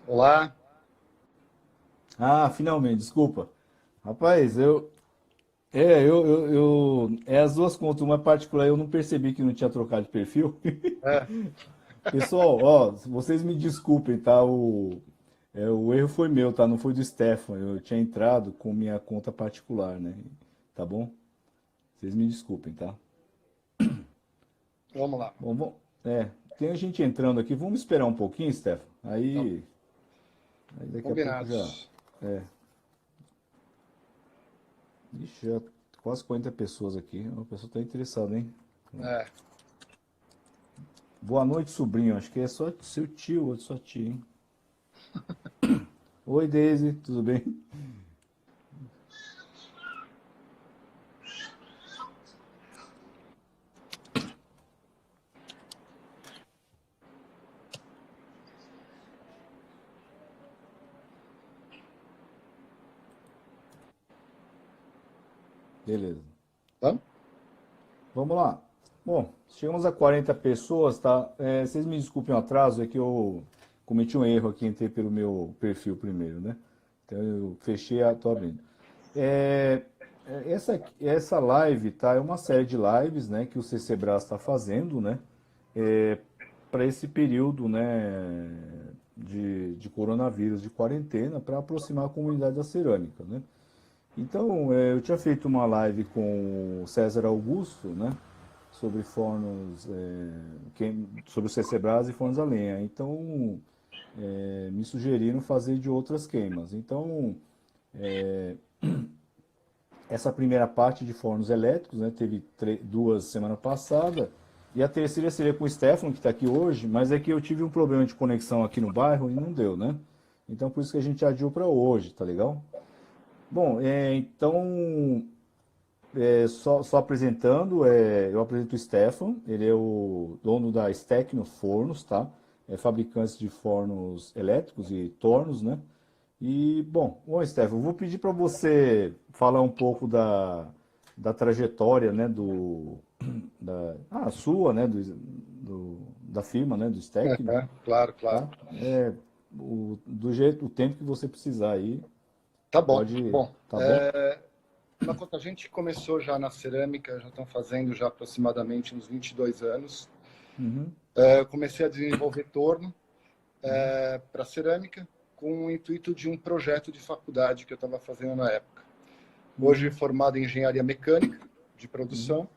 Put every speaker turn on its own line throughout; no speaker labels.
Olá.
Ah, finalmente, desculpa. Rapaz, é as duas contas, uma particular, eu não percebi que não tinha trocado de perfil.
É,
Pessoal, ó, vocês me desculpem, tá? O erro foi meu, tá? Não foi do Stefan. Eu tinha entrado com minha conta particular, né? Tá bom? Vocês me desculpem, tá?
vamos lá.
Tem a gente entrando aqui. Vamos esperar um pouquinho, Stefan.
Tá,
Aí daqui a pouco já.
combinados.
É. Ixi, já quase 40 pessoas aqui. A pessoa está interessada, hein?
É,
Boa noite, sobrinho. Acho que é só seu tio ou sua tia, hein? Oi, Daisy, tudo bem? Beleza.
vamos?
Vamos lá. Bom, chegamos a 40 pessoas, tá? Vocês me desculpem o atraso, é que eu cometi um erro aqui, entrei pelo meu perfil primeiro, né? Então eu fechei a tô abrindo. É, essa live, tá? É uma série de lives, né, que o CCBRAS está fazendo, né? Para esse período, né, de coronavírus, de quarentena, para aproximar a comunidade da cerâmica, né? Então, eu tinha feito uma live com o César Augusto, né, sobre fornos, sobre o CCBRAS e fornos a lenha. Então, me sugeriram fazer de outras queimas. Então, essa primeira parte de fornos elétricos, né, teve duas semana passada, e a terceira seria com o Stefano, que está aqui hoje, mas é que eu tive um problema de conexão aqui no bairro e não deu, né? Então, por isso que a gente adiou para hoje, tá legal? Bom, então, só apresentando, eu apresento o Stefan, ele é o dono da Stecno Fornos, tá? É fabricante de fornos elétricos e tornos, né? E, bom, Stefan, eu vou pedir para você falar um pouco da trajetória, né, sua, né, da firma, né, do Stecno,
Claro, claro.
tá? O tempo que você precisar aí,
Tá bom.
pode,
Bom,
tá bom?
uma conta, a gente começou já na cerâmica, já estão fazendo já aproximadamente uns 22 anos.
Uhum,
Eu comecei a desenvolver torno para cerâmica com o intuito de um projeto de faculdade que eu estava fazendo na época. Hoje
uhum,
formado em engenharia mecânica de
uhum,
produção,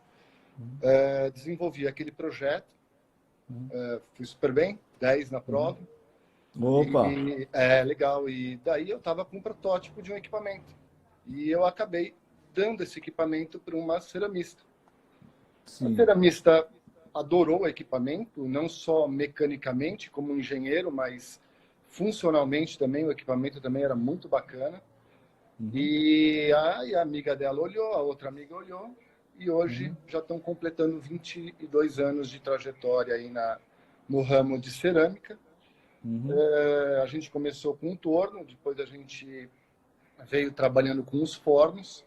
desenvolvi aquele projeto,
uhum,
fui super bem, 10 na
uhum.
prova.
Opa,
E é legal. E daí eu estava com um protótipo de um equipamento. E eu acabei dando esse equipamento para uma ceramista. A
sim.
ceramista adorou o equipamento, não só mecanicamente, como engenheiro, mas funcionalmente também. O equipamento também era muito bacana.
Uhum,
E a amiga dela olhou, a outra amiga olhou. E hoje
uhum,
já estão completando 22 anos de trajetória aí no ramo de cerâmica.
uhum,
A gente começou com um torno, depois a gente veio trabalhando com os fornos,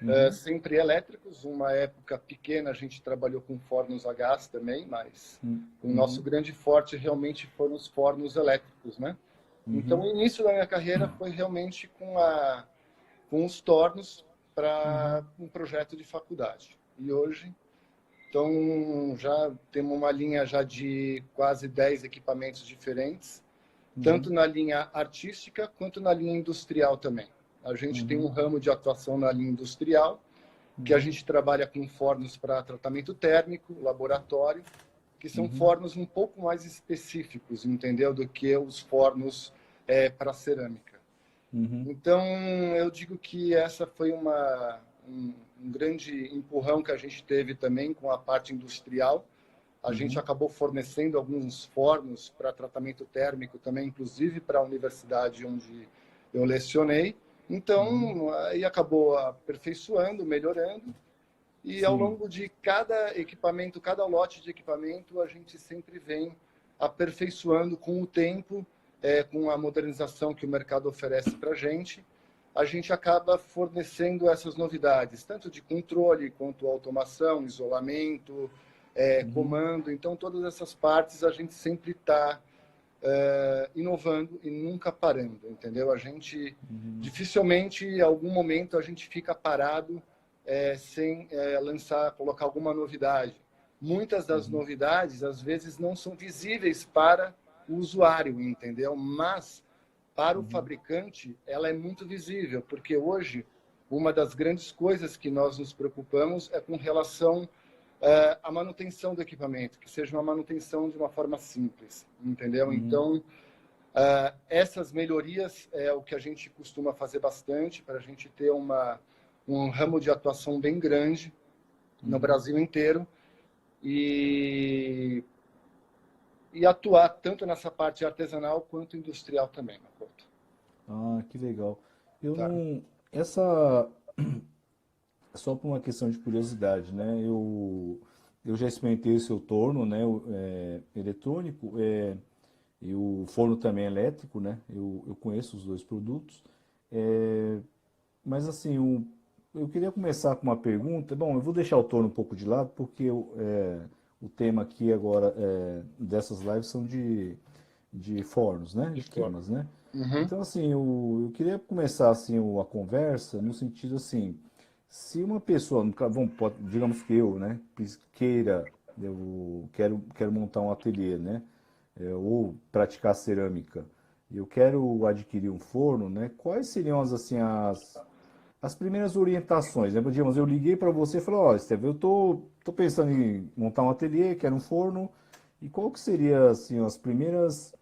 uhum,
sempre elétricos. Uma época pequena a gente trabalhou com fornos a gás também, mas o nosso
uhum,
grande forte realmente foram os fornos elétricos, né? Então, o
uhum,
início da minha carreira foi realmente com os tornos
uhum,
para um projeto de faculdade. E hoje, então, já temos uma linha já de quase 10 equipamentos diferentes, tanto
uhum,
na linha artística quanto na linha industrial também. A gente tem um
uhum,
ramo de atuação na linha industrial, que a
uhum,
gente trabalha com fornos para tratamento térmico, laboratório, que são
uhum,
fornos um pouco mais específicos, entendeu? Do que os fornos para cerâmica.
uhum,
Então, eu digo que essa foi um grande empurrão que a gente teve também com a parte industrial. A gente
uhum,
acabou fornecendo alguns fornos para tratamento térmico também, inclusive para a universidade onde eu lecionei.
uhum.
Então, aí acabou aperfeiçoando, melhorando. E ao
Sim.
longo de cada equipamento, cada lote de equipamento, a gente sempre vem aperfeiçoando com o tempo, com a modernização que o mercado oferece para a gente acaba fornecendo essas novidades, tanto de controle quanto automação, isolamento,
Uhum,
comando. Então, todas essas partes a gente sempre está inovando e nunca parando, entendeu? A gente, dificilmente, em algum momento, a gente fica parado sem colocar alguma novidade. Muitas das novidades, às vezes, não são visíveis para o usuário, entendeu? Mas, para o fabricante, ela é muito visível, porque hoje, uma das grandes coisas que nós nos preocupamos é com relação à manutenção do equipamento, que seja uma manutenção de uma forma simples, entendeu? Então, essas melhorias é o que a gente costuma fazer bastante para a gente ter um ramo de atuação bem grande no Brasil inteiro e atuar tanto nessa parte artesanal quanto industrial também, Makoto.
Ah, que legal. Eu
Tá.
não. Só por uma questão de curiosidade, né? Eu já experimentei o seu torno, né? Eletrônico, e o forno também elétrico, né? Eu conheço os dois produtos. Mas assim, eu queria começar com uma pergunta. Bom, eu vou deixar o torno um pouco de lado, porque o tema aqui agora dessas lives são de fornos, né? De queimas, né? Então, assim, eu queria começar assim a conversa no sentido assim, se uma pessoa, digamos que eu, né, eu quero montar um ateliê, né, ou praticar cerâmica, eu quero adquirir um forno, né, quais seriam as primeiras orientações, né? Digamos, eu liguei para você e falei, ó, Steve, eu tô pensando em montar um ateliê, quero um forno, e qual que seria, assim, as primeiras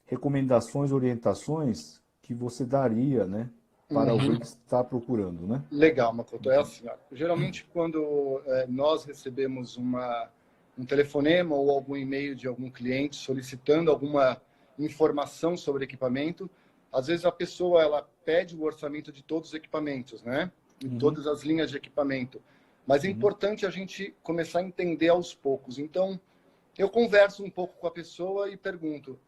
recomendações, orientações que você daria, né, para alguém que está procurando, né?
Legal, Makoto. É assim, ó, geralmente quando nós recebemos um telefonema ou algum e-mail de algum cliente solicitando alguma informação sobre equipamento, às vezes a pessoa ela pede o orçamento de todos os equipamentos, né? E todas as linhas de equipamento. Mas é importante a gente começar a entender aos poucos. Então, eu converso um pouco com a pessoa e pergunto: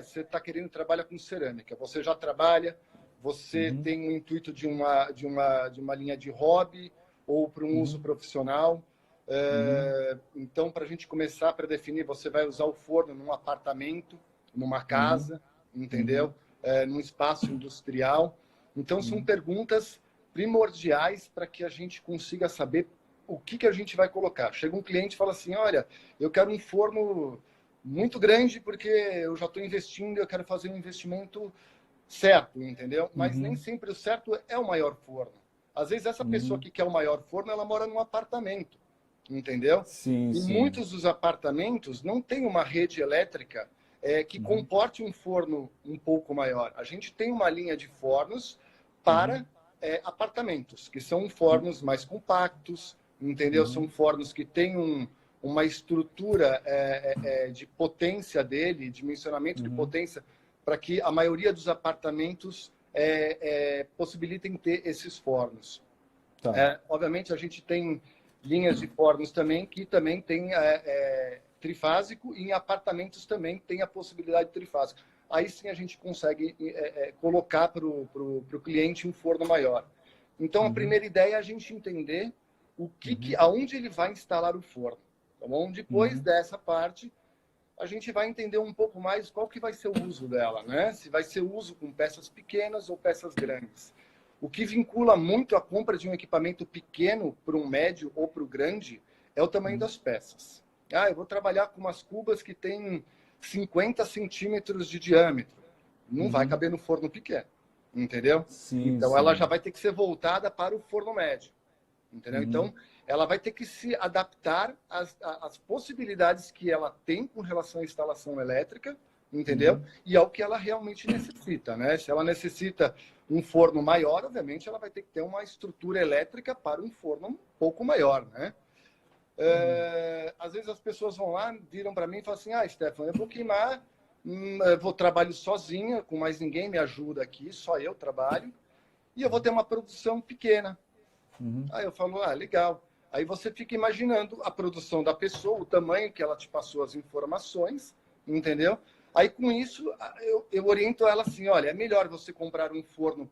você está querendo trabalhar com cerâmica? Você já trabalha? Você tem o intuito de uma linha de hobby ou para um uso profissional? Então, para a gente começar para definir, você vai usar o forno num apartamento, numa casa, entendeu? Num espaço industrial. Então, são perguntas primordiais para que a gente consiga saber o que a gente vai colocar. Chega um cliente e fala assim, olha, eu quero um forno muito grande porque eu já estou investindo, eu quero fazer um investimento certo, entendeu? Mas nem sempre o certo é o maior forno. Às vezes essa pessoa que quer o maior forno, ela mora num apartamento, entendeu?
Sim,
E
sim.
muitos dos apartamentos não tem uma rede elétrica que comporte um forno um pouco maior. A gente tem uma linha de fornos para apartamentos, que são fornos mais compactos, entendeu? São fornos que têm uma estrutura de potência dele, dimensionamento de potência, para que a maioria dos apartamentos possibilitem ter esses fornos.
Tá.
Obviamente, a gente tem linhas de fornos também, que também tem trifásico, e em apartamentos também tem a possibilidade de trifásico. Aí sim a gente consegue colocar para o cliente um forno maior. Então, a primeira ideia é a gente entender aonde ele vai instalar o forno. Tá bom? Depois dessa parte, a gente vai entender um pouco mais qual que vai ser o uso dela, né? Se vai ser uso com peças pequenas ou peças grandes. O que vincula muito a compra de um equipamento pequeno para um médio ou para o grande é o tamanho das peças. Eu vou trabalhar com umas cubas que têm 50 centímetros de diâmetro. Não vai caber no forno pequeno, entendeu?
Sim,
Então, ela já
sim.
vai ter que ser voltada para o forno médio, entendeu? Então, ela vai ter que se adaptar às possibilidades que ela tem com relação à instalação elétrica, entendeu? E ao que ela realmente necessita, né? Se ela necessita um forno maior, obviamente ela vai ter que ter uma estrutura elétrica para um forno um pouco maior, né? Às vezes as pessoas vão lá, viram para mim e falam assim, Stefano, eu vou queimar, eu trabalho sozinha, com mais ninguém me ajuda aqui, só eu trabalho, e eu vou ter uma produção pequena. Aí eu falo, legal. Aí você fica imaginando a produção da pessoa, o tamanho que ela te passou as informações, entendeu? Aí com isso eu oriento ela assim, olha, é melhor você comprar um forno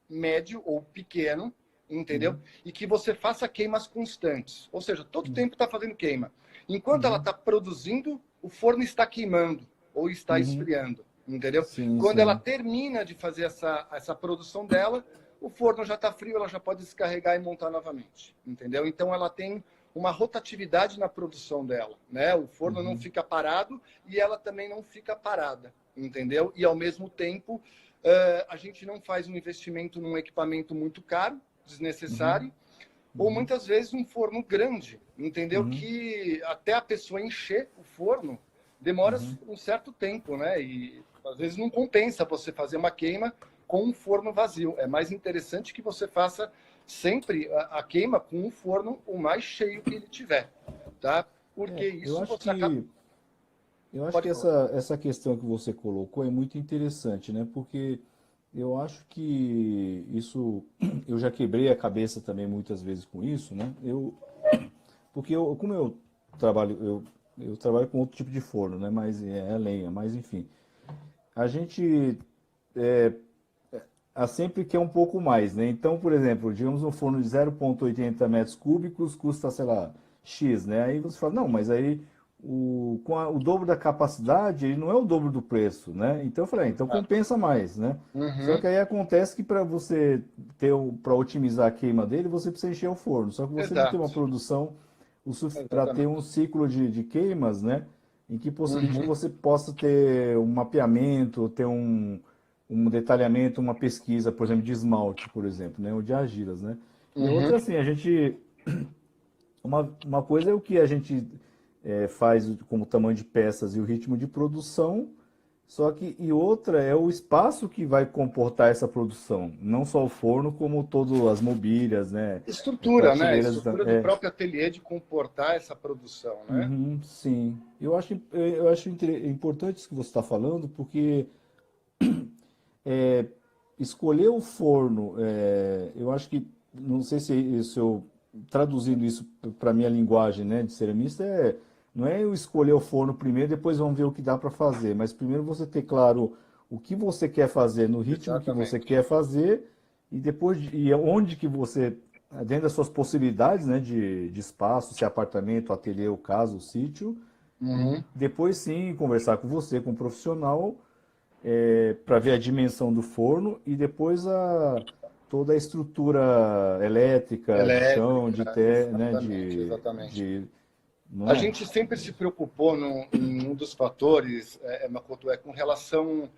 médio ou pequeno, entendeu? E que você faça queimas constantes. Ou seja, todo tempo está fazendo queima. Enquanto ela está produzindo, o forno está queimando ou está esfriando, entendeu?
Sim,
Quando ela
sim.
termina de fazer essa produção dela, o forno já está frio, ela já pode descarregar e montar novamente, entendeu? Então ela tem uma rotatividade na produção dela, né? O forno não
Uhum,
fica parado e ela também não fica parada, entendeu? E ao mesmo tempo a gente não faz um investimento num equipamento muito caro,
uhum,
desnecessário, ou
uhum,
muitas vezes um forno grande, entendeu?
uhum,
Que até a pessoa encher o forno demora
uhum.
um certo tempo, né? E às vezes não compensa você fazer uma queima com um forno vazio. É mais interessante que você faça sempre a queima com um forno o mais cheio que ele tiver, tá? Porque
É,
isso você acaba...
eu acho que
Pode falar.
essa questão que você colocou é muito interessante, né? Porque eu acho que isso, eu já quebrei a cabeça também muitas vezes com isso, né? Porque como eu trabalho com outro tipo de forno, né? Mas é lenha, mas enfim. A gente sempre quer um pouco mais, né? Então, por exemplo, digamos um forno de 0,80 metros cúbicos custa, sei lá, X, né? Aí você fala, não, mas aí o dobro da capacidade, ele não é o dobro do preço, né? Então eu falei, então
Exato.
compensa mais, né? Só
Uhum.
que aí acontece que para você para otimizar a queima dele, você precisa encher o forno. Só que você não tem uma
Exato.
produção para ter um
Exatamente.
ciclo de queimas, né? Em que possibilite que
Uhum.
você possa ter um mapeamento, ter um detalhamento, uma pesquisa, por exemplo, de esmalte, por exemplo, né? Ou de argilas, né? E
Uhum.
outra, assim, uma coisa é o que a gente faz como tamanho de peças e o ritmo de produção, só que e outra é o espaço que vai comportar essa produção, não só o forno, como todas as mobílias, né?
Estrutura, né?
Prateleiras,
Estrutura do próprio ateliê de comportar essa produção, né?
uhum, sim. Eu acho importante isso que você está falando, porque é, escolher o forno, eu acho que, não sei se eu, traduzindo isso para minha linguagem, né, de ceramista, não é eu escolher o forno primeiro, depois vamos ver o que dá para fazer, mas primeiro você ter claro o que você quer fazer, no ritmo que você
Exatamente.
quer fazer, e depois, e onde que você, dentro das suas possibilidades, né, de espaço, se é apartamento, ateliê, o caso, o sítio, e
Uhum.
depois sim conversar com você, com um profissional, para ver a dimensão do forno e depois toda a estrutura elétrica, de chão,
Elétrica,
né,
exatamente, exatamente.
não
A
é?
gente sempre se preocupou em um dos fatores, Makoto, com relação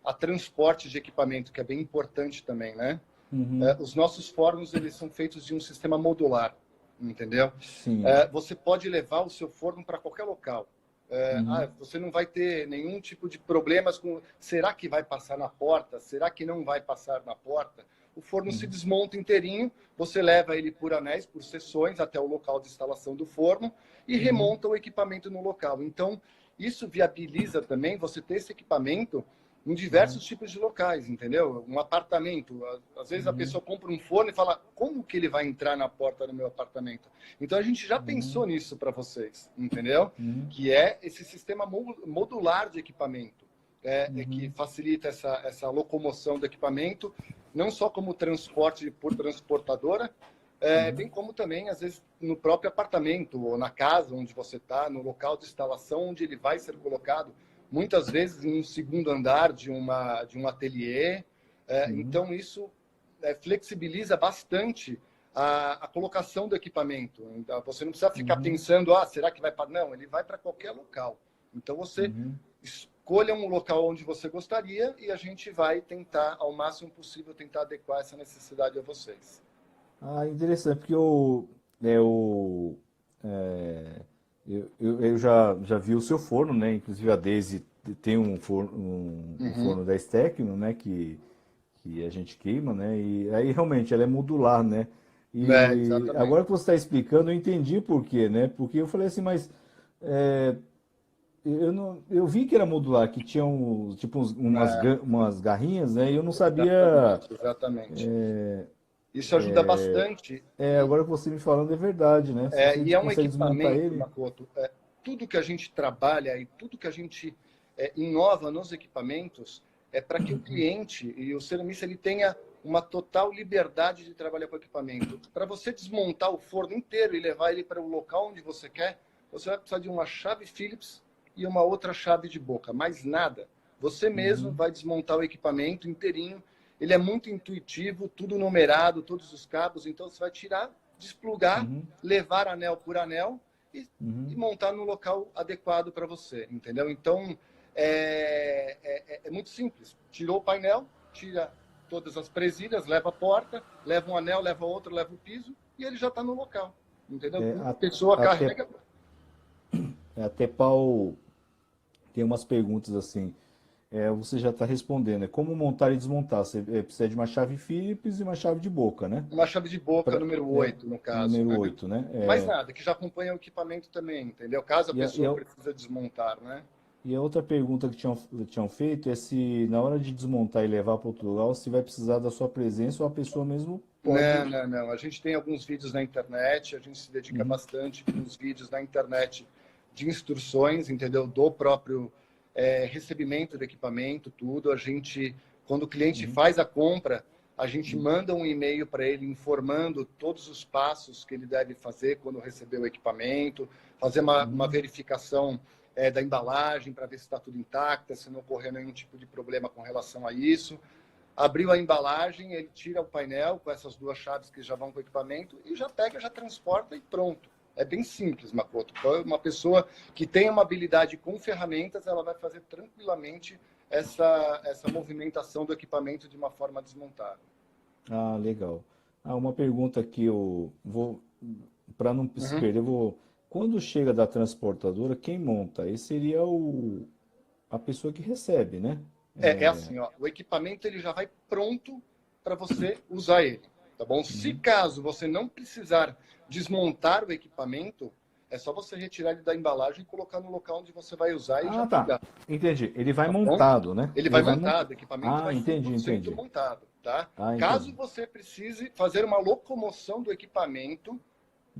a transporte de equipamento, que é bem importante também, né?
Uhum,
Os nossos fornos, eles são feitos de um sistema modular, entendeu?
sim.
Você pode levar o seu forno para qualquer local.
Uhum,
Você não vai ter nenhum tipo de problemas com será que vai passar na porta? Será que não vai passar na porta? O forno se
uhum,
desmonta inteirinho, você leva ele por anéis, por seções, até o local de instalação do forno e
uhum,
remonta o equipamento no local. Então, isso viabiliza também você ter esse equipamento em
uhum,
diversos tipos de locais, entendeu? Um apartamento, às vezes a
uhum,
pessoa compra um forno e fala, como que ele vai entrar na porta do meu apartamento? Então a gente já
uhum,
pensou nisso para vocês, entendeu?
uhum,
Que é esse sistema modular de equipamento, que
uhum,
facilita essa locomoção do equipamento, não só como transporte por transportadora,
uhum,
bem como também, às vezes, no próprio apartamento ou na casa onde você está, no local de instalação onde ele vai ser colocado, muitas vezes em um segundo andar de um ateliê.
uhum,
Então, isso flexibiliza bastante a colocação do equipamento. Então, você não precisa ficar
uhum,
pensando, será que vai para... Não, ele vai para qualquer local. Então, você
uhum.
escolha um local onde você gostaria e a gente vai tentar, ao máximo possível, tentar adequar essa necessidade a vocês.
Ah, interessante, porque é, eu já vi o seu forno, né? Inclusive a Daisy tem um
Uhum.
forno da Stecno, né? Que a gente queima, né? E aí realmente ela é modular, né? E
Exatamente.
agora que você está explicando, eu entendi por quê, né? Porque eu falei assim, mas é, eu não, eu vi que era modular, que tinha tipo umas garrinhas, né? E eu não sabia.
Exatamente, exatamente. Isso ajuda bastante.
Agora que você me falando é verdade, né? Se você
E é um
consegue desmontar
equipamento,
ele.
Makoto, tudo que a gente trabalha e tudo que a gente inova nos equipamentos é para que o cliente e o ceramista ele tenha uma total liberdade de trabalhar com o equipamento. Para você desmontar o forno inteiro e levar ele para o local onde você quer, você vai precisar de uma chave Phillips e uma outra chave de boca, mais nada. você mesmo vai desmontar o equipamento inteirinho. Ele é muito intuitivo, tudo numerado, todos os cabos. Então, você vai tirar, desplugar, levar anel por anel e montar no local adequado para você, entendeu? Então, é muito simples. Tirou o painel, tira todas as presilhas, leva a porta, leva um anel, leva outro, leva o piso e ele já está no local, entendeu? A pessoa carrega...
Até Paulo tem umas perguntas assim, você já está respondendo, como montar e desmontar? Você precisa de uma chave Phillips e uma chave de boca, né?
Uma chave de boca, número 8, no caso.
Número 8, né?
Mais nada, que já acompanha o equipamento também, entendeu? Caso a pessoa precisa desmontar, né?
E a outra pergunta que tinham feito é se na hora de desmontar e levar para outro lugar, se vai precisar da sua presença ou a pessoa mesmo pode...
Não. A gente tem alguns vídeos na internet, a gente se dedica bastante com os vídeos na internet de instruções, entendeu? Do próprio recebimento do equipamento, tudo. A gente, quando o cliente faz a compra, a gente manda um e-mail para ele informando todos os passos que ele deve fazer quando receber o equipamento, fazer uma verificação da embalagem para ver se está tudo intacto, se não ocorrer nenhum tipo de problema com relação a isso. Abriu a embalagem, ele tira o painel com essas duas chaves que já vão com o equipamento e já pega, já transporta e pronto. É bem simples, Makoto. Uma pessoa que tem uma habilidade com ferramentas, ela vai fazer tranquilamente essa movimentação do equipamento de uma forma desmontável.
Ah, legal. Uma pergunta que eu vou, para não se perder, quando chega da transportadora, quem monta? Esse seria a pessoa que recebe, né?
É assim, ó, o equipamento ele já vai pronto para você usar ele, tá bom? Se caso você não precisar desmontar o equipamento, é só você retirar ele da embalagem e colocar no local onde você vai usar e já
tá. Entendi. Ele vai montado, né?
Ele vai montado, o equipamento vai 100%
entendi.
montado, tá? Caso você precise fazer uma locomoção do equipamento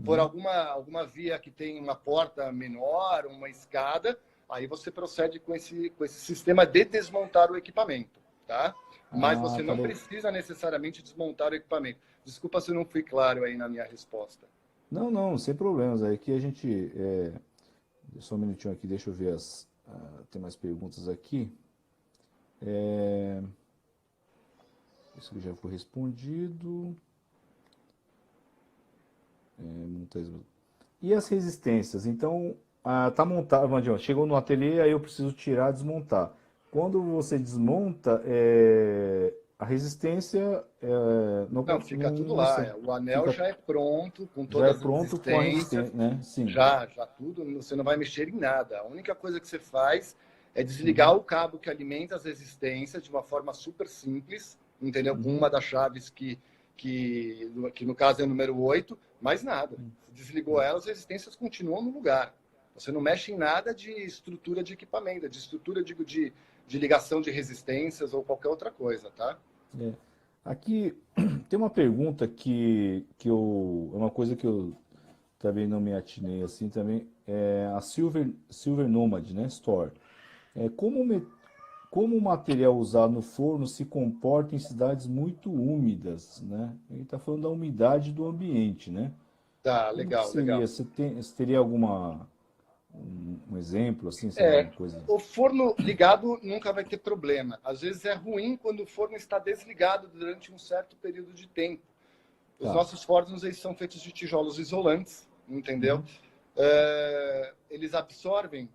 por alguma via que tem uma porta menor, uma escada, aí você procede com esse sistema de desmontar o equipamento, tá? Mas você não precisa necessariamente desmontar o equipamento. Desculpa se eu não fui claro aí na minha resposta.
Não, sem problemas. Aí que a gente... Só um minutinho aqui, deixa eu ver tem mais perguntas aqui. Isso que já foi respondido. E as resistências? Então, tá montado, chegou no ateliê, aí eu preciso tirar, desmontar. Quando você desmonta, a resistência...
não, fica tudo lá. O anel já é pronto, com todas as resistências.
Né? Sim.
Já tudo, você não vai mexer em nada. A única coisa que você faz é desligar o cabo que alimenta as resistências de uma forma super simples, entendeu? Com uma das chaves que no caso é o número 8, mais nada. Desligou ela, as resistências continuam no lugar. Você não mexe em nada de estrutura de equipamento, de estrutura de ligação de resistências ou qualquer outra coisa, tá?
Aqui tem uma pergunta que é uma coisa que eu também não me atinei assim também, a Silver Nomad, né, Store. Como o material usado no forno se comporta em cidades muito úmidas, né? Ele está falando da umidade do ambiente, né?
Tá, legal, legal.
Você teria um exemplo, assim, alguma coisa?
O forno ligado nunca vai ter problema. Às vezes é ruim quando o forno está desligado durante um certo período de tempo. Os nossos fornos eles são feitos de tijolos isolantes, entendeu? Eles absorvem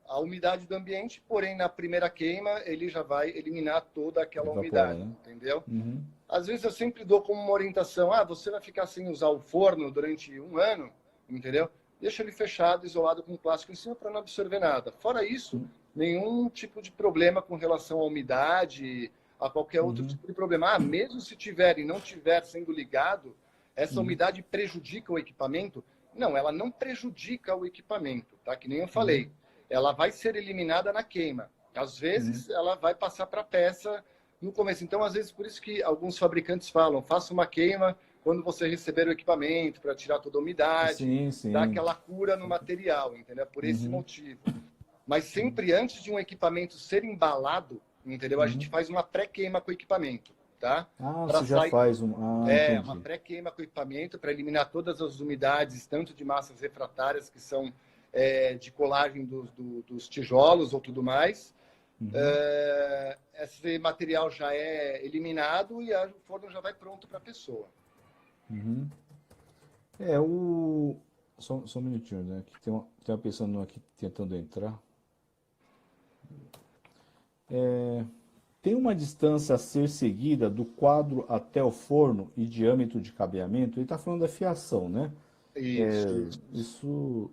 a umidade do ambiente, porém na primeira queima ele já vai eliminar toda aquela umidade, né? Entendeu? Às vezes eu sempre dou como uma orientação, você vai ficar sem usar o forno durante um ano, entendeu? Deixa ele fechado, isolado com plástico em cima para não absorver nada. Fora isso, nenhum tipo de problema com relação à umidade, a qualquer outro tipo de problema. Mesmo se tiver e não estiver sendo ligado, essa umidade prejudica o equipamento? Não, ela não prejudica o equipamento, tá? Que nem eu falei. Ela vai ser eliminada na queima. Às vezes, ela vai passar para a peça no começo. Então, às vezes, por isso que alguns fabricantes falam, faça uma queima quando você receber o equipamento, para tirar toda a umidade, dar aquela cura no material, entendeu? Por esse motivo. Mas sempre antes de um equipamento ser embalado, entendeu? A gente faz uma pré-queima com o equipamento, tá?
Você já faz uma
pré-queima com o equipamento para eliminar todas as umidades, tanto de massas refratárias, que são de colagem dos tijolos ou tudo mais, esse material já é eliminado e o forno já vai pronto para a pessoa.
Uhum. Só um minutinho, né? Que tem uma pessoa aqui tentando entrar. Tem uma distância a ser seguida do quadro até o forno e diâmetro de cabeamento? Ele está falando da fiação, né?
Isso.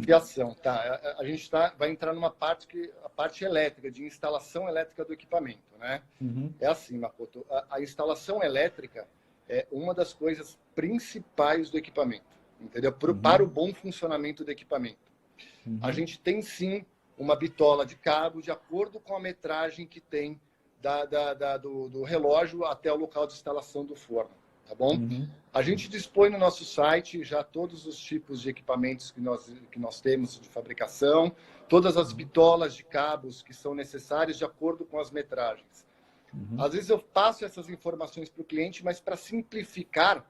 Fiação, tá? A gente vai entrar numa parte a parte elétrica, de instalação elétrica do equipamento, né? É assim, Makoto, a instalação elétrica é uma das coisas principais do equipamento, entendeu? Para o bom funcionamento do equipamento. A gente tem sim uma bitola de cabo de acordo com a metragem que tem do relógio até o local de instalação do forno, tá bom? A gente dispõe no nosso site já todos os tipos de equipamentos que nós temos de fabricação, todas as bitolas de cabos que são necessárias de acordo com as metragens. Às vezes eu passo essas informações para o cliente, mas para simplificar,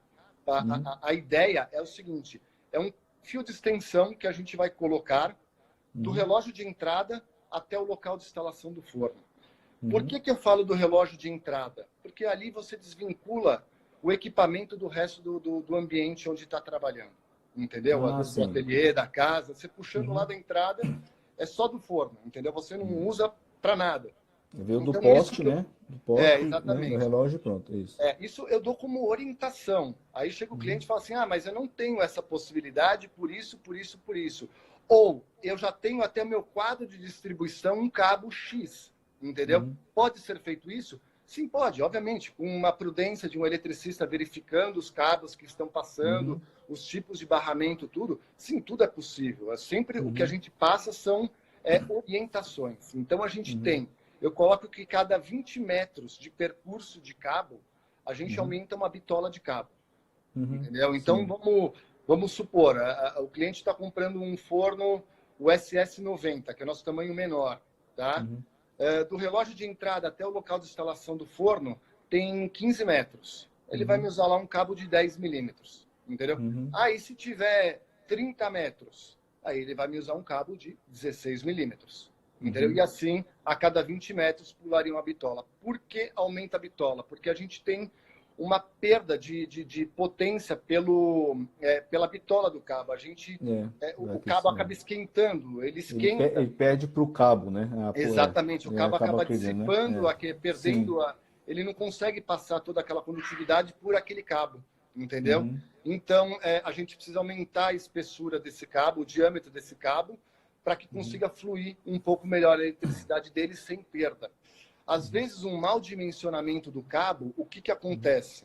a ideia é o seguinte, é um fio de extensão que a gente vai colocar do relógio de entrada até o local de instalação do forno. Por que eu falo do relógio de entrada? Porque ali você desvincula o equipamento do resto do ambiente onde está trabalhando. Entendeu? Do ateliê, da casa. Você puxando lá da entrada, é só do forno. Entendeu? Você não usa para nada.
Veio do poste, né? Do poste,
exatamente.
Né? Do relógio, pronto. Isso.
Isso eu dou como orientação. Aí chega o cliente e fala assim, mas eu não tenho essa possibilidade por isso, por isso, por isso. Ou eu já tenho até meu quadro de distribuição um cabo X. Entendeu? Pode ser feito isso? Sim, pode, obviamente, com uma prudência de um eletricista verificando os cabos que estão passando, os tipos de barramento, tudo. Sim, tudo é possível. Sempre o que a gente passa são orientações. Então, a gente eu coloco que cada 20 metros de percurso de cabo, a gente aumenta uma bitola de cabo. Entendeu? Então, vamos supor, o cliente está comprando um forno, o SS90, que é o nosso tamanho menor, tá? Do relógio de entrada até o local de instalação do forno, tem 15 metros. Ele vai me usar lá um cabo de 10 milímetros, entendeu? Aí, se tiver 30 metros, aí ele vai me usar um cabo de 16 milímetros, entendeu? E assim, a cada 20 metros, pularia uma bitola. Por que aumenta a bitola? Porque a gente tem uma perda de potência pela bitola do cabo. A gente, o cabo acaba esquentando, ele esquenta.
Ele perde para o cabo, né?
Exatamente, o cabo acaba dissipando, perdendo, ele não consegue passar toda aquela condutividade por aquele cabo, entendeu? Então, a gente precisa aumentar a espessura desse cabo, o diâmetro desse cabo, para que consiga fluir um pouco melhor a eletricidade dele sem perda. Às vezes, um mau dimensionamento do cabo, o que acontece?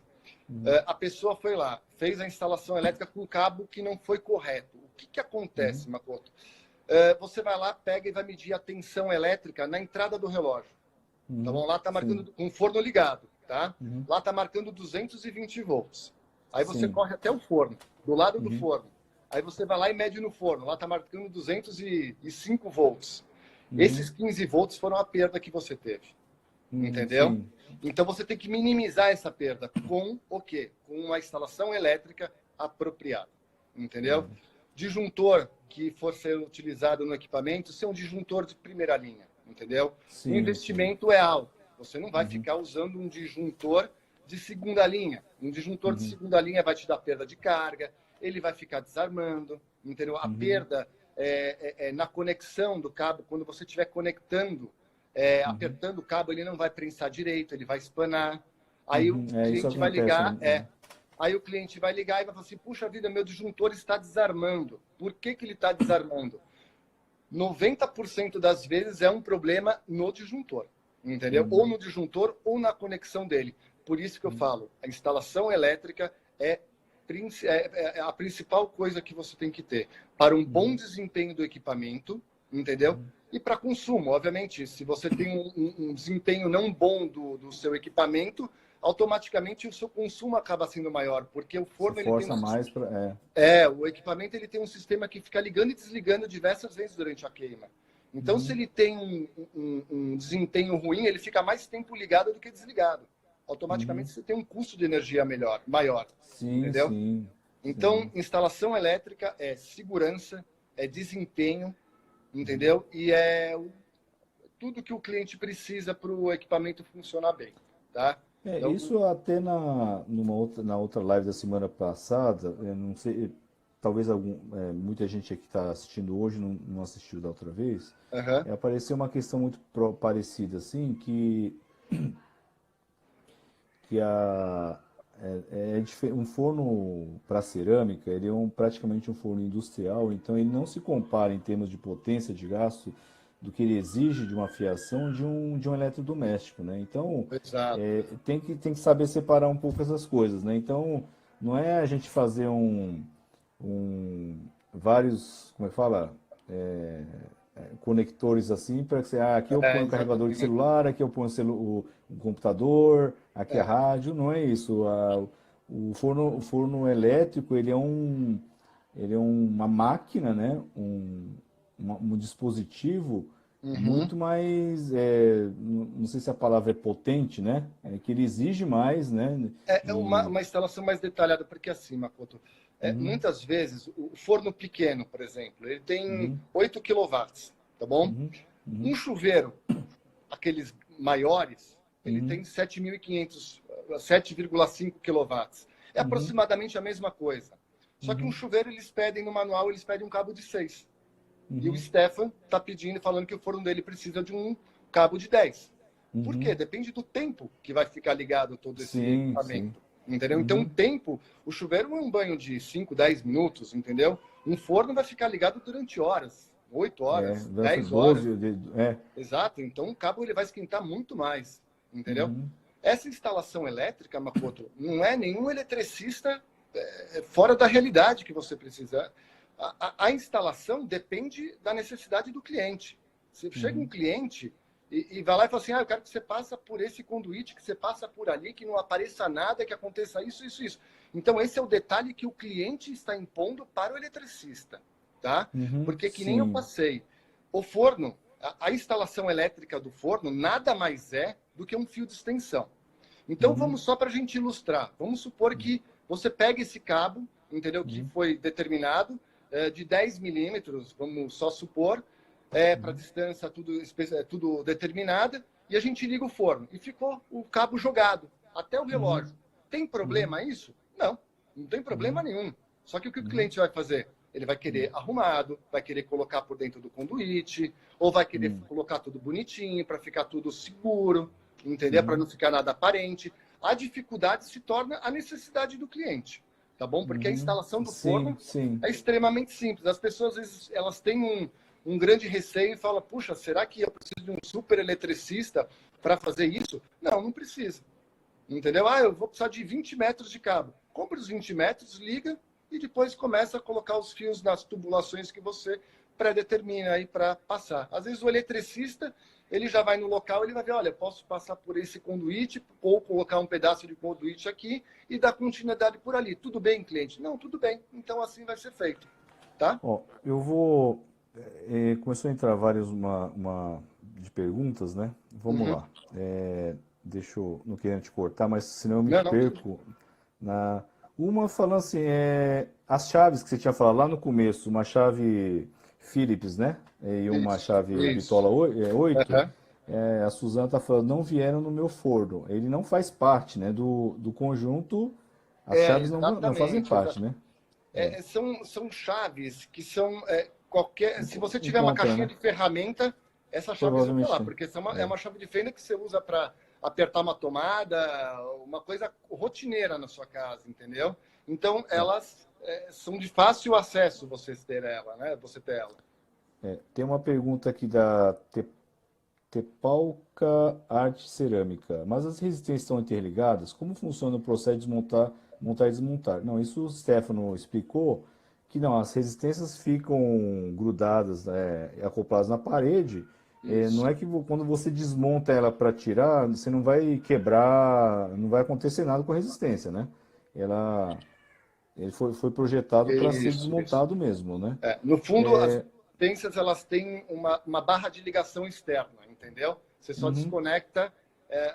A pessoa foi lá, fez a instalação elétrica com o cabo que não foi correto. O que acontece, Makoto? Você vai lá, pega e vai medir a tensão elétrica na entrada do relógio. Tá bom? Lá está marcando com o forno ligado, tá? Lá está marcando 220 volts. Aí você corre até o forno, do lado do forno. Aí você vai lá e mede no forno. Lá está marcando 205 volts. Esses 15 volts foram a perda que você teve. Entendeu? Então você tem que minimizar essa perda com o quê? Com uma instalação elétrica apropriada. Entendeu? Disjuntor que for ser utilizado no equipamento, ser um disjuntor de primeira linha. Entendeu? O investimento é alto. Você não vai ficar usando um disjuntor de segunda linha. Um disjuntor de segunda linha vai te dar perda de carga, ele vai ficar desarmando. Entendeu? A perda na conexão do cabo, quando você estiver conectando, apertando o cabo, ele não vai prensar direito, ele vai espanar. Aí o cliente vai ligar, aí o cliente vai ligar e vai falar assim, puxa vida, meu disjuntor está desarmando. Por que ele está desarmando? 90% das vezes é um problema no disjuntor, entendeu? Ou no disjuntor ou na conexão dele. Por isso que eu falo, a instalação elétrica é a principal coisa que você tem que ter para um bom desempenho do equipamento, entendeu? E para consumo, obviamente, se você tem um desempenho não bom do seu equipamento, automaticamente o seu consumo acaba sendo maior, porque o forno ele tem
mais
o equipamento ele tem um sistema que fica ligando e desligando diversas vezes durante a queima. Então, se ele tem um desempenho ruim, ele fica mais tempo ligado do que desligado. Automaticamente você tem um custo de energia maior. Entendeu? Então, instalação elétrica é segurança, é desempenho, entendeu? E tudo que o cliente precisa para o equipamento funcionar bem, tá? Então,
Isso até na outra live da semana passada, eu não sei, talvez muita gente aqui que está assistindo hoje não assistiu da outra vez,
aham,
apareceu uma questão muito parecida, assim, que um forno para cerâmica, ele é praticamente um forno industrial, então ele não se compara em termos de potência de gasto do que ele exige de uma fiação de um eletrodoméstico, né? Então,
exato.
tem que saber separar um pouco essas coisas, né? Então, não é a gente fazer vários, como é que fala? É, conectores assim, para que você, aqui eu ponho o carregador de
Exatamente.
celular, aqui eu ponho o computador, aqui a
É,
rádio, não é isso. O forno elétrico, ele é uma máquina, né? Um dispositivo
uhum.
muito mais, não sei se a palavra é potente, né? Que ele exige mais, né?
É
E,
uma instalação mais detalhada, porque assim, Makoto,
uhum,
muitas vezes o forno pequeno, por exemplo, ele tem
uhum,
8 quilowatts, tá bom?
uhum,
Um
uhum,
chuveiro, aqueles maiores, ele
uhum,
tem 7.500, 7,5 quilowatts. É
uhum,
aproximadamente a mesma coisa. Só que um
uhum,
chuveiro, eles pedem no manual, eles pedem um cabo de 6. E o
uhum,
Stefan está pedindo, falando que o forno dele precisa de um cabo de 10. Por quê?
uhum.
Depende do tempo que vai ficar ligado todo esse
Sim, sim.
equipamento. Entendeu? Então, o
Uhum.
tempo, o chuveiro não é um banho de 5, 10 minutos, entendeu? Um forno vai ficar ligado durante horas, 8 horas,
Dança
10 horas.
12,
Exato. Então, o cabo ele vai esquentar muito mais, entendeu?
Uhum,
Essa instalação elétrica, Makoto, não é nenhum eletricista fora da realidade que você precisa. A instalação depende da necessidade do cliente. Se chega um
uhum,
cliente e vai lá e fala assim, eu quero que você passe por esse conduíte, que você passa por ali, que não apareça nada, que aconteça isso, isso, isso. Então, esse é o detalhe que o cliente está impondo para o eletricista, tá?
uhum,
Porque que nem eu
sim.
passei, o forno, a instalação elétrica do forno nada mais é do que um fio de extensão. Então,
Uhum,
vamos só para a gente ilustrar. Vamos supor que você pega esse cabo, entendeu? Que
uhum,
foi determinado, de 10 milímetros, vamos só supor, para
uhum,
distância tudo determinada, e a gente liga o forno. E ficou o cabo jogado até o
uhum,
relógio. Tem
uhum,
problema isso? Não, não tem problema
uhum,
nenhum. Só que o que o
uhum,
cliente vai fazer? Ele vai querer arrumado, vai querer colocar por dentro do conduíte, ou vai querer
uhum,
colocar tudo bonitinho para ficar tudo seguro, entendeu? Para não
uhum,
ficar nada aparente. A dificuldade se torna a necessidade do cliente, tá bom? Porque a
uhum.
instalação do
Sim,
forno
sim.
é extremamente simples. As pessoas, às vezes, elas têm um grande receio e falam, puxa, será que eu preciso de um super eletricista para fazer isso? Não, não precisa. Entendeu? Eu vou precisar de 20 metros de cabo. Compre os 20 metros, liga e depois começa a colocar os fios nas tubulações que você predetermina aí para passar. Às vezes o eletricista, ele já vai no local, ele vai ver, olha, posso passar por esse conduíte ou colocar um pedaço de conduíte aqui e dar continuidade por ali. Tudo bem, cliente? Não, tudo bem. Então assim vai ser feito, tá?
Ó, eu vou. Começou a entrar várias de perguntas, né? Vamos
Uhum.
lá. Deixa eu. Não querendo te cortar, mas senão eu me
Não, não, tudo bem.
perco na. Uma falando assim, as chaves que você tinha falado lá no começo, uma chave Philips, né? E uma
Isso,
chave
isso.
Bitola 8,
Uhum.
a Suzana tá falando, não vieram no meu forno. Ele não faz parte, né, do conjunto, as chaves não fazem
Exatamente,
parte, né?
são chaves que são qualquer. Se você tiver uma
Encontra,
caixinha
né?
de ferramenta, essas chaves vão estar
Provavelmente
lá,
tem.
porque é uma chave de fenda que você usa para apertar uma tomada, uma coisa rotineira na sua casa, entendeu? Então elas são de fácil acesso você ter ela, né? Você ter ela.
Tem uma pergunta aqui da Tepalca Arte Cerâmica. Mas as resistências estão interligadas? Como funciona o processo de desmontar, montar e desmontar? Não, isso o Stefano explicou que não, as resistências ficam grudadas, acopladas na parede. Não
Isso.
é que quando você desmonta ela para tirar, você não vai quebrar, não vai acontecer nada com a resistência, né? Ela, ele foi projetado para ser
Isso, isso.
desmontado mesmo, né?
No fundo, as potências elas têm uma barra de ligação externa, entendeu? Você só
Uhum,
desconecta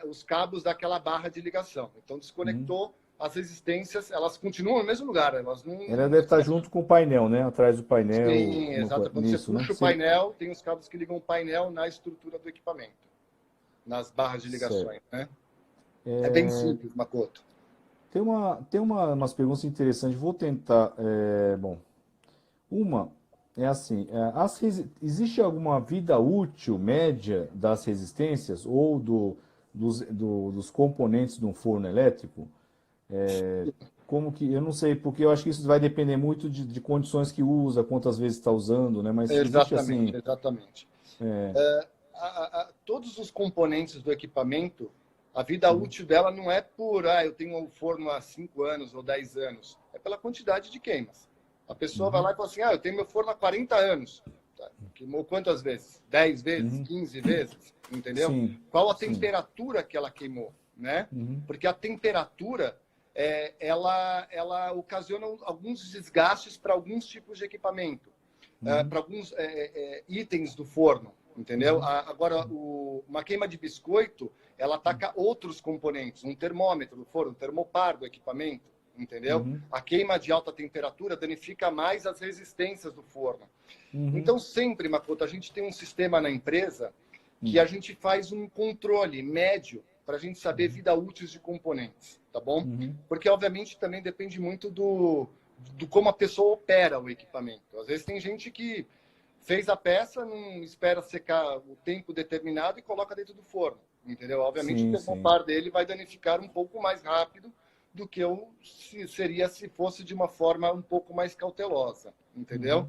os cabos daquela barra de ligação. Então,
uhum,
desconectou, as resistências, elas continuam no mesmo lugar, elas não...
Ela deve estar junto com o painel, né? Atrás do painel.
Sim, exato. Quando
nisso,
você puxa o painel, tem os cabos que ligam o painel na estrutura do equipamento, nas barras de ligações, né? É bem simples, Makoto.
Tem umas perguntas interessantes. Vou tentar. Bom, uma é assim: existe alguma vida útil média das resistências ou dos componentes de um forno elétrico? Como que, eu não sei, porque eu acho que isso vai depender muito de condições que usa, quantas vezes está usando, né? Mas existe assim.
Exatamente. Todos os componentes do equipamento, a vida útil dela não é por, eu tenho um forno há 5 anos ou 10 anos. É pela quantidade de queimas. A pessoa vai lá e fala assim, eu tenho meu forno há 40 anos. Tá. Queimou quantas vezes? 10 vezes? 15 vezes? Entendeu?
Sim,
Qual a temperatura que ela queimou, né? Porque a temperatura, ela ocasiona alguns desgastes para alguns tipos de equipamento, para alguns itens do forno. Entendeu? Agora, uma queima de biscoito, ela ataca outros componentes, um termômetro do forno, um termopar do equipamento, entendeu? A queima de alta temperatura danifica mais as resistências do forno. Então, sempre, Makoto, a gente tem um sistema na empresa que a gente faz um controle médio para a gente saber vida útil de componentes, tá bom? Porque, obviamente, também depende muito do como a pessoa opera o equipamento. Às vezes tem gente que fez a peça, não espera secar o tempo determinado e coloca dentro do forno, entendeu? Obviamente, o termopar dele vai danificar um pouco mais rápido do que seria se fosse de uma forma um pouco mais cautelosa, entendeu?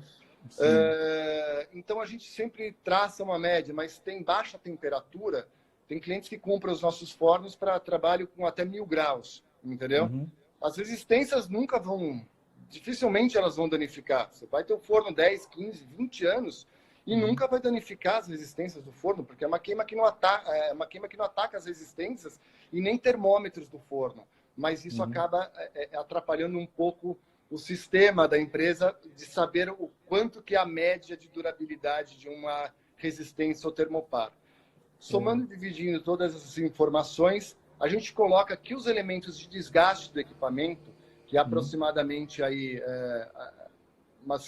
Então, a gente sempre traça uma média, mas tem baixa temperatura, tem clientes que compram os nossos fornos para trabalho com até 1000 graus, entendeu? As resistências nunca vão... Dificilmente elas vão danificar. Você vai ter o forno 10, 15, 20 anos e nunca vai danificar as resistências do forno, porque é uma queima que não ataca as resistências e nem termômetros do forno. Mas isso acaba atrapalhando um pouco o sistema da empresa de saber o quanto que é a média de durabilidade de uma resistência ou termopar. Somando e dividindo todas essas informações, a gente coloca aqui os elementos de desgaste do equipamento, que é aproximadamente aí,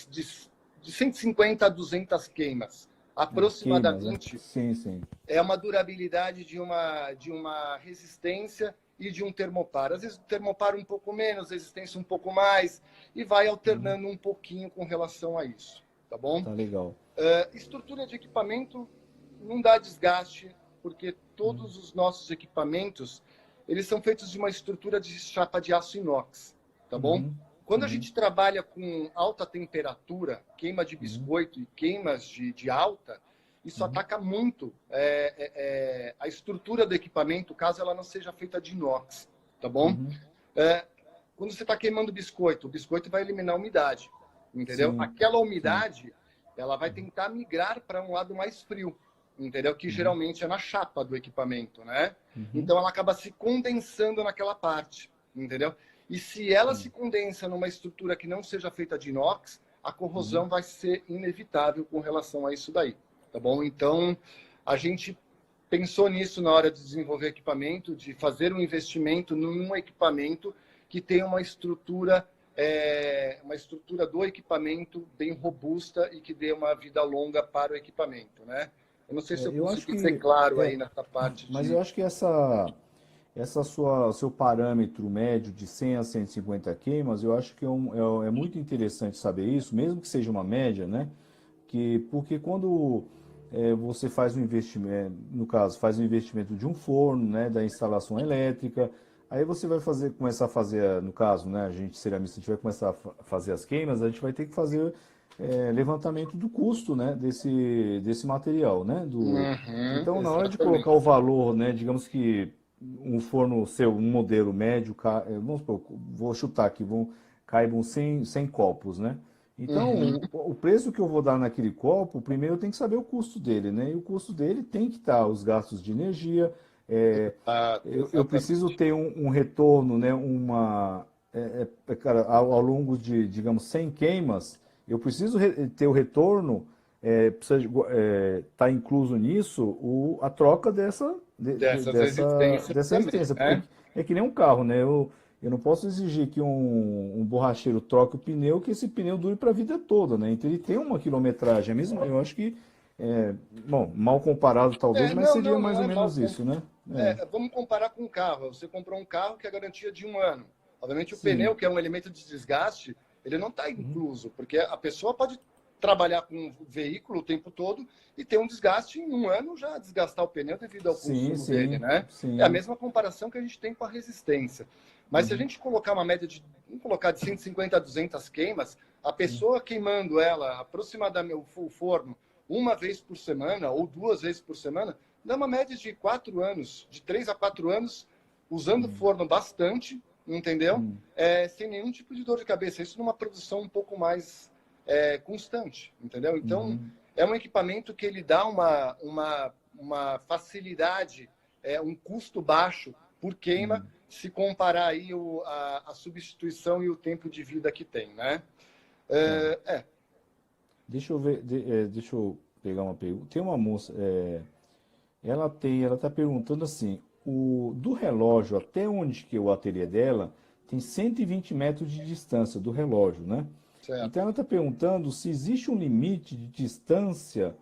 de 150 a 200 queimas. Aproximadamente,
queimas, né? Sim.
É uma durabilidade de uma resistência e de um termopar. Às vezes o termopar um pouco menos, resistência um pouco mais, e vai alternando um pouquinho com relação a isso, tá bom?
Tá legal.
Estrutura de equipamento não dá desgaste, porque todos os nossos equipamentos, eles são feitos de uma estrutura de chapa de aço inox. Tá bom? Quando a gente trabalha com alta temperatura, queima de biscoito e queimas de alta, isso ataca muito a estrutura do equipamento, caso ela não seja feita de inox, tá bom? Quando você está queimando biscoito, o biscoito vai eliminar a umidade, entendeu? Aquela umidade, ela vai tentar migrar para um lado mais frio, entendeu? Que geralmente é na chapa do equipamento, né? Então ela acaba se condensando naquela parte, entendeu? E se ela se condensa numa estrutura que não seja feita de inox, a corrosão vai ser inevitável com relação a isso daí, tá bom? Então, a gente pensou nisso na hora de desenvolver equipamento, de fazer um investimento num equipamento que tenha uma estrutura do equipamento bem robusta e que dê uma vida longa para o equipamento, né? Eu não sei se eu consegui ser claro aí nessa parte.
Mas eu acho que seu parâmetro médio de 100 a 150 queimas, eu acho que é muito interessante saber isso, mesmo que seja uma média, né? Porque quando você faz um investimento, no caso, faz um investimento de um forno, né, da instalação elétrica, aí você vai começar a fazer, no caso, né, a gente ceramista, a gente vai começar a fazer as queimas, a gente vai ter que fazer levantamento do custo, né, desse material, né? Então, na hora de colocar o valor, né, digamos que um forno seu, um modelo médio, vamos supor, vou chutar aqui, caibam 100 copos, né? Então, o preço que eu vou dar naquele copo, primeiro eu tenho que saber o custo dele, né? E o custo dele tem que estar os gastos de energia, eu preciso ter um retorno, né? Cara, ao longo de, digamos, 100 queimas, eu preciso ter o retorno, precisa estar incluso nisso a troca dessa resistência.
Né?
É que nem um carro, né? eu não posso exigir que um borracheiro troque o pneu, que esse pneu dure para a vida toda, né? Então ele tem uma quilometragem, é mesmo, eu acho que, bom, mal comparado talvez, mas
Não,
seria
não,
mais
não
ou
é mal.
menos isso, né?
Vamos comparar com um carro. Você comprou um carro que é garantia de 1 ano. Obviamente, o
Sim.
pneu, que é um elemento de desgaste, ele não está
Uhum.
incluso, porque a pessoa pode trabalhar com o veículo o tempo todo e ter um desgaste em 1 ano, já desgastar o pneu devido ao
Sim,
consumo dele,
sim,
né? É a
sim.
mesma comparação que a gente tem com a resistência. Mas se a
Uhum.
gente colocar uma média de, vamos colocar de 150 a 200 queimas, a pessoa queimando ela aproximadamente o forno uma vez por semana ou 2 vezes por semana, dá uma média de 4 anos, de 3 a 4 anos, usando o forno bastante, entendeu?
Uhum.
Sem nenhum tipo de dor de cabeça. Isso numa produção um pouco mais constante, entendeu? Então,
Uhum.
é um equipamento que ele dá uma facilidade, um custo baixo por queima,
Uhum.
se comparar aí a substituição e o tempo de vida que tem, né?
Tá.
É, é,
Deixa eu ver, deixa eu pegar uma pergunta. Tem uma moça, ela está perguntando assim, do relógio até onde que é o ateliê dela tem 120 metros de distância do relógio, né?
certo.
Então ela está perguntando se existe um limite de distância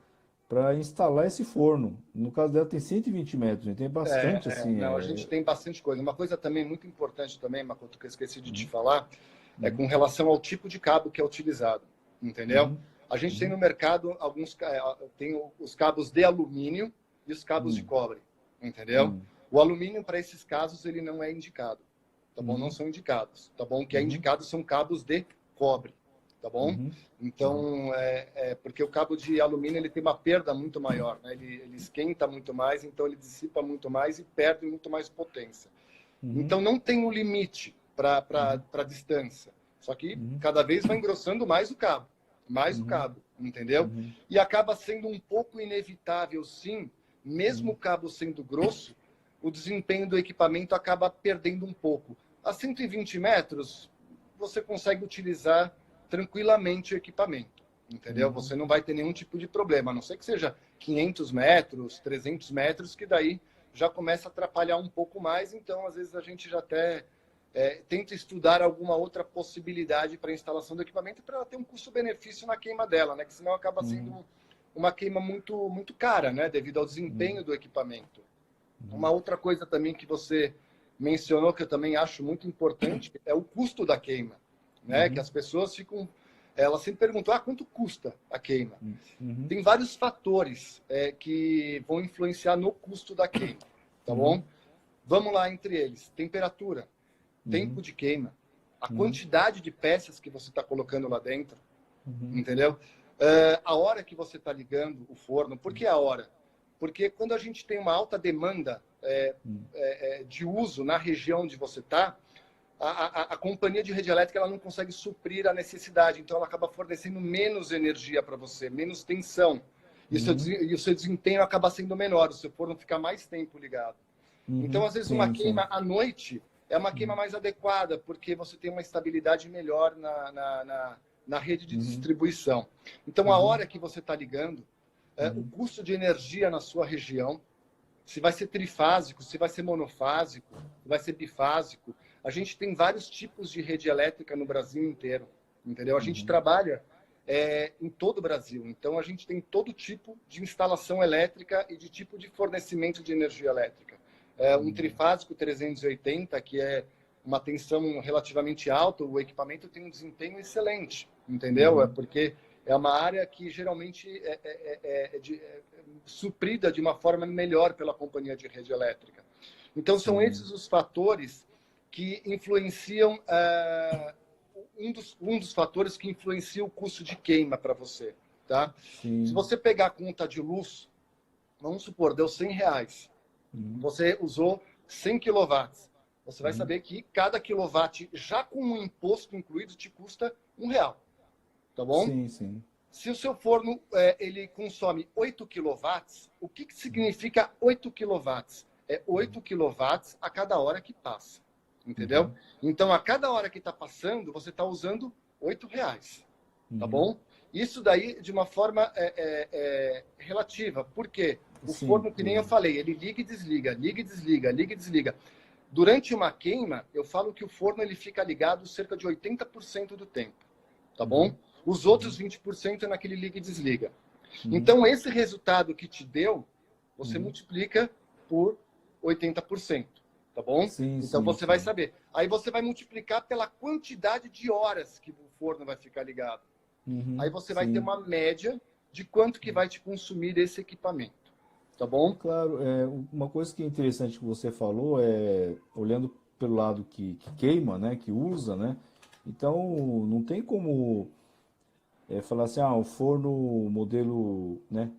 para instalar esse forno. No caso dela tem 120 metros, né? Tem bastante assim.
Não, a gente tem bastante coisa. Uma coisa também muito importante também, Makoto, que eu esqueci de te
Uhum.
falar, é com
Uhum.
relação ao tipo de cabo que é utilizado, entendeu?
Uhum.
A gente tem
Uhum.
no mercado tem os cabos de alumínio e os cabos de
Uhum.
cobre, entendeu?
Uhum.
O alumínio, para esses casos, ele não é indicado, tá bom? Não
Uhum.
são indicados, tá bom? O que é
Uhum.
indicado são cabos de cobre, tá bom?
Uhum. Tá.
Então, porque o cabo de alumínio ele tem uma perda muito maior, né? Ele esquenta muito mais, então ele dissipa muito mais e perde muito mais potência.
Uhum.
Então, não tem um limite para
Uhum.
a distância. Só que
Uhum.
cada vez vai engrossando mais o
Uhum.
cabo, entendeu?
Uhum.
E acaba sendo um pouco inevitável, sim, mesmo o cabo sendo grosso, o desempenho do equipamento acaba perdendo um pouco. A 120 metros, você consegue utilizar tranquilamente o equipamento, entendeu?
Uhum.
Você não vai ter nenhum tipo de problema, a não ser que seja 500 metros, 300 metros, que daí já começa a atrapalhar um pouco mais, então às vezes a gente já até tenta estudar alguma outra possibilidade para a instalação do equipamento para ela ter um custo-benefício na queima dela, né? Que senão acaba
Uhum.
sendo uma queima muito, muito cara, né? Devido ao
Uhum.
desempenho do equipamento. Uma outra coisa também que você mencionou, que eu também acho muito importante, é o custo da queima, né? Que
Uhum.
as pessoas ficam... Elas sempre perguntam, quanto custa a queima?
Uhum.
Tem vários fatores que vão influenciar no custo da queima, tá
Uhum.
bom? Vamos lá entre eles. Temperatura,
Uhum.
tempo de queima, a
Uhum.
quantidade de peças que você está colocando lá dentro,
Uhum.
entendeu? A hora que você está ligando o forno. Por que a hora? Porque quando a gente tem uma alta demanda de uso na região onde você está, a companhia de rede elétrica ela não consegue suprir a necessidade, então ela acaba fornecendo menos energia para você, menos tensão.
Uhum.
E o seu desempenho acaba sendo menor, o seu forno fica mais tempo ligado. Então,
Uhum.
às vezes, uma
Sim, sim.
queima à noite é uma queima mais adequada, porque você tem uma estabilidade melhor na rede de
Uhum.
distribuição. Então, a
Uhum.
hora que você está ligando, o
Uhum.
custo de energia na sua região, se vai ser trifásico, se vai ser monofásico, se vai ser bifásico. A gente tem vários tipos de rede elétrica no Brasil inteiro, entendeu? A gente
Uhum.
trabalha em todo o Brasil, então a gente tem todo tipo de instalação elétrica e de tipo de fornecimento de energia elétrica. Um trifásico 380, que é uma tensão relativamente alta, o equipamento tem um desempenho excelente, entendeu? É
Uhum.
porque é uma área que geralmente suprida de uma forma melhor pela companhia de rede elétrica. Então, são
Sim,
esses os fatores que influenciam, um dos fatores que influencia o custo de queima para você. Tá? Se
sim.
você pegar a conta de luz, vamos supor, deu R$ 100,
Uhum.
você usou 100 quilowatts, você vai
Uhum.
saber que cada quilowatt, já com o imposto incluído, te custa R$ 1, tá bom?
Sim, sim.
Se o seu forno ele consome 8 quilowatts, o que significa 8 quilowatts? É 8 quilowatts a cada hora que passa, entendeu?
Uhum.
Então, a cada hora que está passando, você está usando R$ 8, tá
Uhum.
bom? Isso daí de uma forma relativa. Por quê? O
Sim,
forno, que nem eu falei, ele liga e desliga, liga e desliga, liga e desliga. Durante uma queima, eu falo que o forno ele fica ligado cerca de 80% do tempo, tá bom? Os outros 20% é naquele liga e desliga. Então, esse resultado que te deu, você multiplica por 80%, tá bom?
Sim,
Então,
sim,
você
sim.
vai saber. Aí você vai multiplicar pela quantidade de horas que o forno vai ficar ligado. Aí você vai ter uma média de quanto que vai te consumir esse equipamento, tá bom?
Claro, uma coisa que é interessante que você falou é, olhando pelo lado que queima, né, que usa, né, então não tem como falar assim, o forno modelo, né,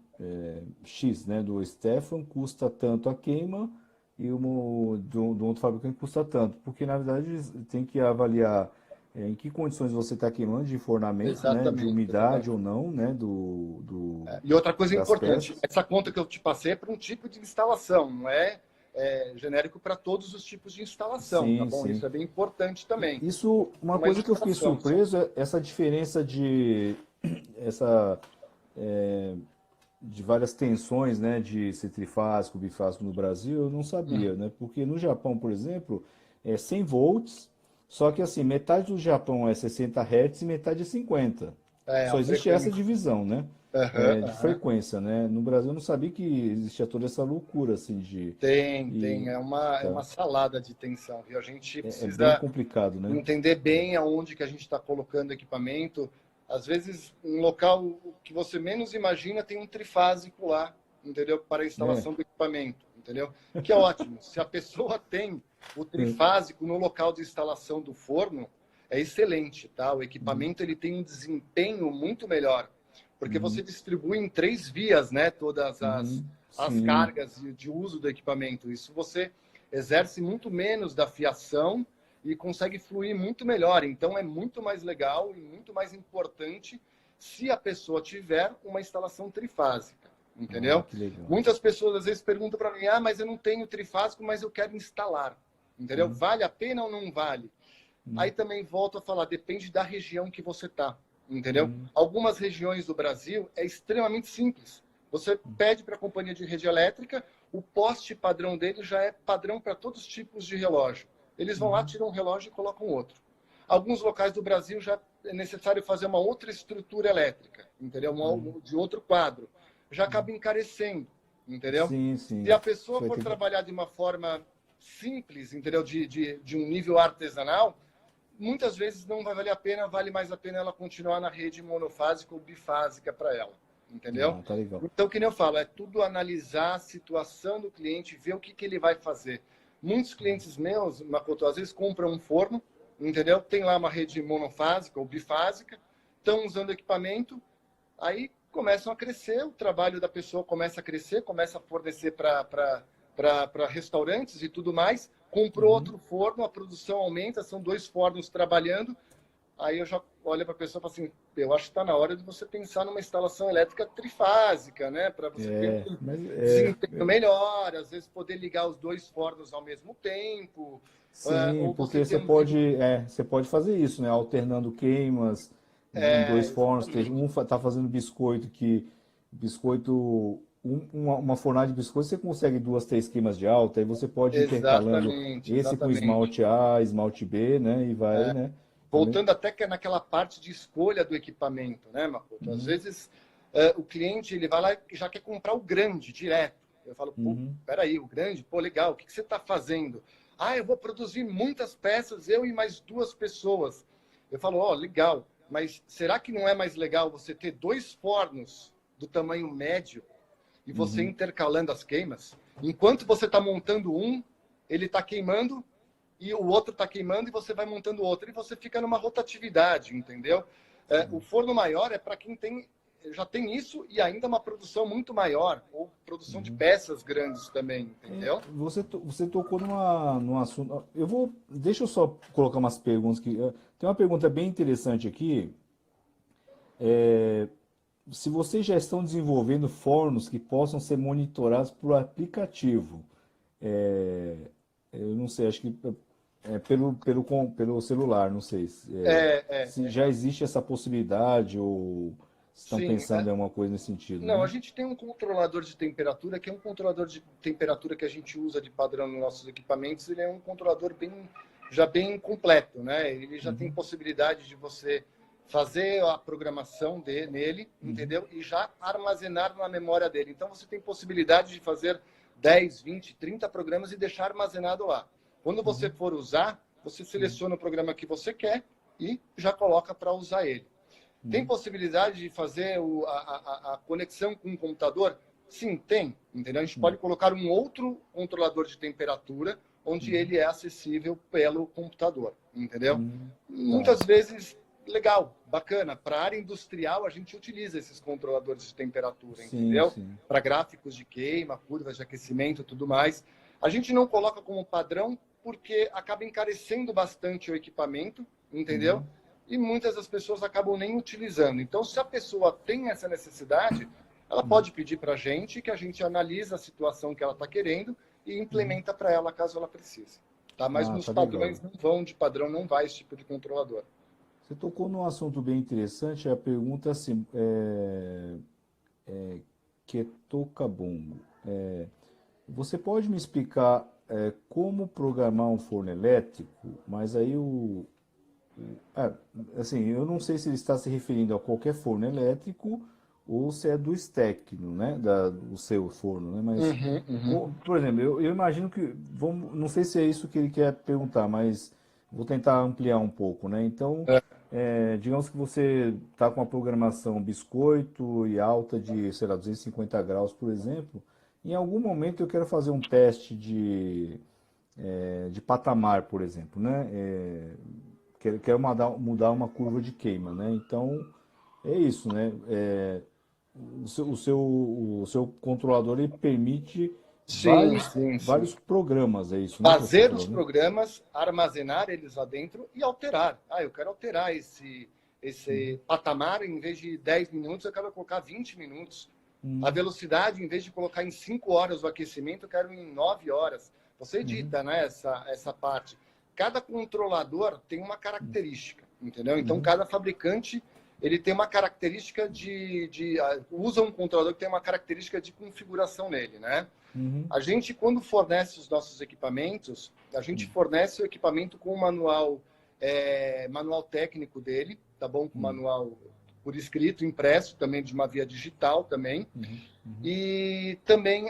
X, né, do Stefan custa tanto a queima e o do outro fabricante custa tanto, porque na verdade tem que avaliar em que condições você está queimando de enfornamento, né, de
Exatamente,
umidade
exatamente.
ou não, né,
E outra coisa
das
importante,
peças.
essa conta que eu te passei é para um tipo de instalação, não é, genérico para todos os tipos de instalação, tá
Sim,
bom?
sim.
Isso é bem importante também.
Isso, uma
Uma
coisa que eu fiquei
ilustração só.
surpreso é essa diferença essa, é, de várias tensões, né, de ser trifásico, bifásico no Brasil, eu não sabia, né? Porque no Japão, por exemplo, é 100 volts, só que assim, metade do Japão é 60 Hz e metade é 50.
É, a
Só existe essa
frequência.
divisão, né?
Aham,
De
aham.
frequência, né? No Brasil eu não sabia que existia toda essa loucura, assim,
Tem.
e,
É uma
tá.
salada de tensão, viu? A gente
É bem
precisa
complicado, né?
entender bem aonde que a gente está colocando equipamento. Às vezes, um local que você menos imagina tem um trifásico lá, entendeu? Para a
É,
instalação do equipamento, entendeu? Que é ótimo. Se a pessoa tem o trifásico no local de instalação do forno, é excelente, tá? O equipamento ele tem um desempenho muito melhor, porque você distribui em 3 vias, né? Todas as
sim.
cargas de uso do equipamento. Isso você exerce muito menos da fiação e consegue fluir muito melhor. Então é muito mais legal e muito mais importante se a pessoa tiver uma instalação trifásica,
Ah,
entendeu?
que legal.
Muitas pessoas às vezes perguntam para mim: "Ah, mas eu não tenho trifásico, mas eu quero instalar". Entendeu? Vale a pena ou não vale? Aí também volto a falar, depende da região que você está, entendeu? Algumas regiões do Brasil é extremamente simples. Você pede para a companhia de rede elétrica, o poste padrão dele já é padrão para todos os tipos de relógio. Eles vão lá, tiram um relógio e colocam outro. Alguns locais do Brasil já é necessário fazer uma outra estrutura elétrica, entendeu? De outro quadro. Já acaba encarecendo, entendeu?
Sim,
Se
sim.
a pessoa
Você vai
for
ter que.
trabalhar de uma forma simples, entendeu? De um nível artesanal, muitas vezes não vai valer a pena, vale mais a pena ela continuar na rede monofásica ou bifásica para ela, entendeu?
Ah, tá legal.
Então, que nem eu falo, é tudo analisar a situação do cliente, ver o que ele vai fazer. Muitos clientes meus, Makoto, às vezes compram um forno, entendeu? Tem lá uma rede monofásica ou bifásica, estão usando equipamento, aí começam a crescer, o trabalho da pessoa começa a crescer, começa a fornecer para restaurantes e tudo mais. Comprou outro forno, a produção aumenta, são 2 fornos trabalhando. Aí eu já olho para a pessoa e falo assim: eu acho que está na hora de você pensar numa instalação elétrica trifásica, né? Para você ter um
Mas
desempenho melhor, às vezes poder ligar os 2 fornos ao mesmo tempo,
sim,
ou você
porque
ter um tipo.
você pode fazer isso, né? Alternando queimas em dois fornos, que um
Exatamente.
está fazendo biscoito, uma fornalha de biscoito, você consegue 2, 3 queimas de alta, aí você pode ir intercalando
Exatamente,
esse com
exatamente.
esmalte A, esmalte B, né? E vai, né? Também.
Voltando até que é naquela parte de escolha do equipamento, né, Makoto? Às vezes o cliente ele vai lá e já quer comprar o grande direto. Eu falo, pô, peraí, o grande, pô, legal, o que você está fazendo? Ah, eu vou produzir muitas peças, eu e mais 2 pessoas. Eu falo, ó, legal, mas será que não é mais legal você ter 2 fornos do tamanho médio e você intercalando as queimas? Enquanto você está montando um, ele está queimando e o outro está queimando e você vai montando outro. E você fica numa rotatividade, entendeu? O forno maior é para quem já tem isso e ainda uma produção muito maior, ou produção de peças grandes também, entendeu?
Você tocou num assunto. Deixa eu só colocar umas perguntas que tem uma pergunta bem interessante aqui. Se vocês já estão desenvolvendo fornos que possam ser monitorados por aplicativo, é, eu não sei, acho que pelo celular, não sei
É, é,
se já existe essa possibilidade ou estão
Sim,
pensando em alguma coisa nesse sentido,
não,
né?
a gente tem um controlador de temperatura, que é um controlador de temperatura que a gente usa de padrão nos nossos equipamentos. Ele é um controlador já bem completo, né? Ele já tem possibilidade de você fazer a programação nele, entendeu? E já armazenar na memória dele. Então, você tem possibilidade de fazer 10, 20, 30 programas e deixar armazenado lá. Quando você for usar, você seleciona o programa que você quer e já coloca para usar ele. Tem possibilidade de fazer a conexão com o computador? Sim, tem. Entendeu? A gente pode colocar um outro controlador de temperatura, onde ele é acessível pelo computador. Entendeu? Muitas vezes, legal, bacana. Para a área industrial, a gente utiliza esses controladores de temperatura, entendeu? Para gráficos de queima, curvas de aquecimento e tudo mais. A gente não coloca como padrão porque acaba encarecendo bastante o equipamento, entendeu? E muitas das pessoas acabam nem utilizando. Então, se a pessoa tem essa necessidade, ela pode pedir para a gente, que a gente analisa a situação que ela está querendo e implementa para ela, caso ela precise. Tá? Mas nos padrões não vão, de padrão não vai esse tipo de controlador.
Você tocou num assunto bem interessante, a pergunta assim, Ketocabongo, você pode me explicar como programar um forno elétrico, mas aí assim, eu não sei se ele está se referindo a qualquer forno elétrico ou se é do Stekno, né, do seu forno, né, mas, por exemplo, eu imagino que, não sei se é isso que ele quer perguntar, mas vou tentar ampliar um pouco, né, então, digamos que você está com uma programação biscoito e alta de, sei lá, 250 graus, por exemplo, em algum momento eu quero fazer um teste de patamar, por exemplo, né, quero mudar uma curva de queima, né? Então, é isso, né? O seu controlador ele permite
Sim,
vários programas, é isso, né? Que você
fazer
falou,
os
né?
programas, armazenar eles lá dentro e alterar. Eu quero alterar esse patamar, em vez de 10 minutos, eu quero colocar 20 minutos. A velocidade, em vez de colocar em 5 horas o aquecimento, eu quero em 9 horas. Você edita, né, essa parte. Cada controlador tem uma característica, entendeu? Então, cada fabricante ele tem uma característica usa um controlador que tem uma característica de configuração nele, né? A gente, quando fornece os nossos equipamentos, a gente fornece o equipamento com o manual técnico dele, tá bom? Com o manual por escrito, impresso, também de uma via digital também. E também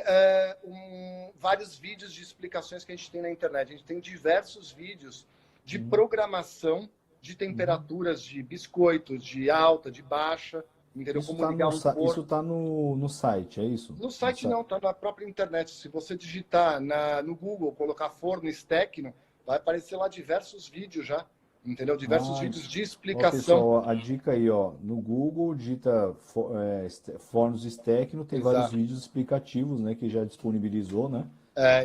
vários vídeos de explicações que a gente tem na internet. A gente tem diversos vídeos de programação de temperaturas de biscoitos, de alta, de baixa, entendeu?
Isso
Como ligar um forno.
Isso está no site, é isso?
No site não, está na própria internet. Se você digitar no Google, colocar forno Stekno, vai aparecer lá diversos vídeos já, entendeu? Diversos vídeos de explicação.
Pessoal, a dica aí, ó, no Google, digita fornos Stekno, tem vários vídeos explicativos, né, que já disponibilizou, né?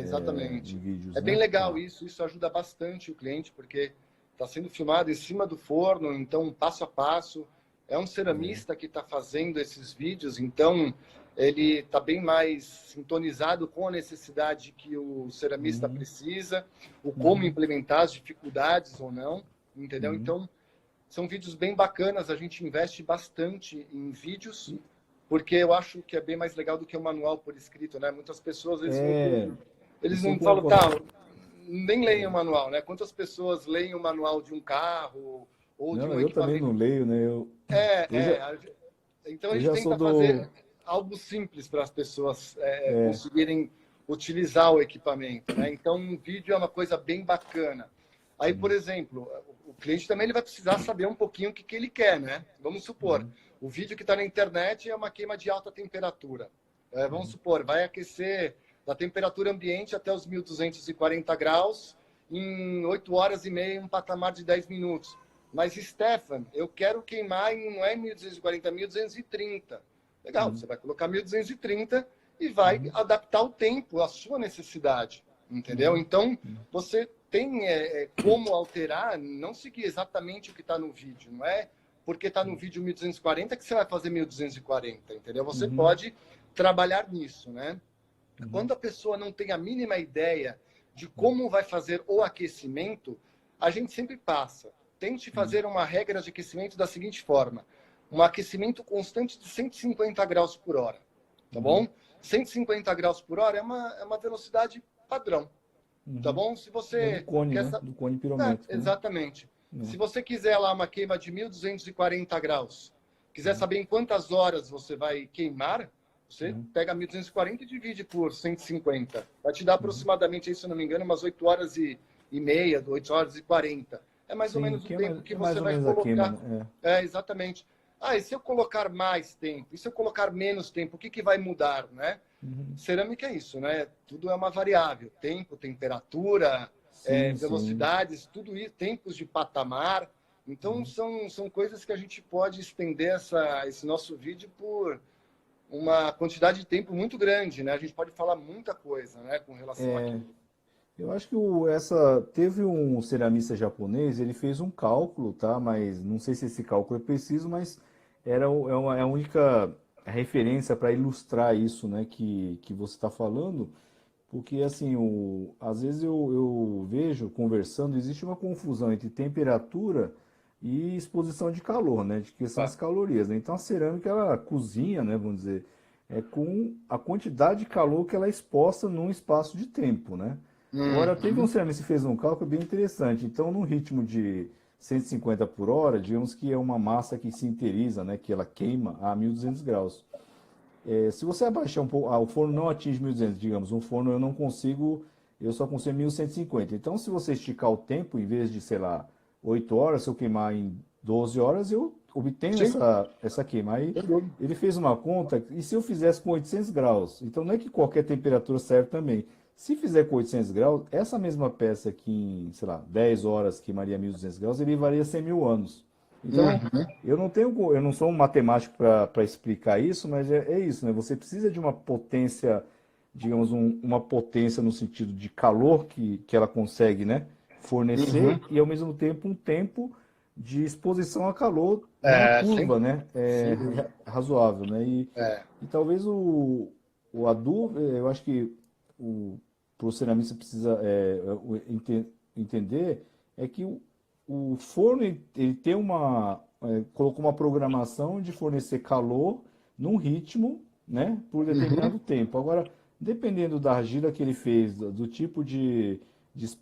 Exatamente.
Em vídeos,
Bem legal isso ajuda bastante o cliente, porque está sendo filmado em cima do forno, então passo a passo. É um ceramista que está fazendo esses vídeos, então ele está bem mais sintonizado com a necessidade que o ceramista precisa, o como implementar as dificuldades ou não, entendeu? Então, são vídeos bem bacanas, a gente investe bastante em vídeos, porque eu acho que é bem mais legal do que o manual por escrito, né? Muitas pessoas, eles não falam, nem leem o manual, né? Quantas pessoas leem o manual de um carro ou de um
eu também não leio, né?
Então a gente tenta fazer algo simples para as pessoas conseguirem utilizar o equipamento, né? Então um vídeo é uma coisa bem bacana. Aí, por exemplo, o cliente também ele vai precisar saber um pouquinho o que ele quer, né? Vamos supor, o vídeo que está na internet é uma queima de alta temperatura. Vamos supor, vai aquecer da temperatura ambiente até os 1.240 graus em 8 horas e meia, um patamar de 10 minutos. Mas, Stefan, eu quero queimar não é 1.240, é 1.230. Legal, você vai colocar 1.230 e vai adaptar o tempo à sua necessidade, entendeu? Então, você tem como alterar, não seguir exatamente o que está no vídeo. Não é porque está no vídeo 1.240 que você vai fazer 1.240, entendeu? Você pode trabalhar nisso, né? Quando a pessoa não tem a mínima ideia de como vai fazer o aquecimento, a gente sempre passa. Tente fazer uma regra de aquecimento da seguinte forma. um aquecimento constante de 150 graus por hora, tá bom? 150 graus por hora é uma velocidade padrão, tá bom? Se você
do cone,
quer
né? Do cone pirométrico.
exatamente.
Né?
Se você quiser lá uma queima de 1.240 graus, quiser saber em quantas horas você vai queimar, você pega 1.240 e divide por 150. Vai te dar aproximadamente, se eu não me engano, umas 8 horas e meia, 8 horas e 40. É mais ou menos o tempo que você vai colocar.
Queima, né?
Exatamente. Ah, e se eu colocar mais tempo? E se eu colocar menos tempo? O que vai mudar, né? Cerâmica é isso, né? Tudo é uma variável. Tempo, temperatura, velocidades, tudo isso, tempos de patamar. Então, são coisas que a gente pode estender esse nosso vídeo por uma quantidade de tempo muito grande, né? A gente pode falar muita coisa, né, com relação a aquilo.
Eu acho que teve um ceramista japonês, ele fez um cálculo, tá? Mas não sei se esse cálculo é preciso, mas é a única referência para ilustrar isso, né, que você está falando, porque assim, às vezes eu vejo, conversando, existe uma confusão entre temperatura e exposição de calor, né, de que são as calorias, né? Então a cerâmica, ela cozinha, né, vamos dizer, com a quantidade de calor que ela é exposta num espaço de tempo, né? Agora, teve um ceramista que fez um cálculo bem interessante. Então, num ritmo de 150 por hora, digamos que é uma massa que se interiza, né, que ela queima a 1.200 graus. Se você abaixar um pouco, o forno não atinge 1.200, digamos, um forno eu só consigo 1.150. Então, se você esticar o tempo, em vez de, sei lá, 8 horas, se eu queimar em 12 horas, eu obtenho essa queima. Aí, ele fez uma conta, e se eu fizesse com 800 graus? Então, não é que qualquer temperatura serve também. Se fizer com 800 graus, essa mesma peça aqui em, sei lá, 10 horas queimaria 1.200 graus, ele varia 100 mil anos. Então, eu não sou um matemático para explicar isso, mas é isso, né? Você precisa de uma potência, digamos, uma potência no sentido de calor que ela consegue, né, fornecer, e ao mesmo tempo um tempo de exposição a calor numa curva, né, razoável, né? E talvez a dúvida, eu acho que o ceramista precisa entender é que o forno ele tem colocou uma programação de fornecer calor num ritmo, né, por determinado tempo. Agora, dependendo da argila que ele fez, do tipo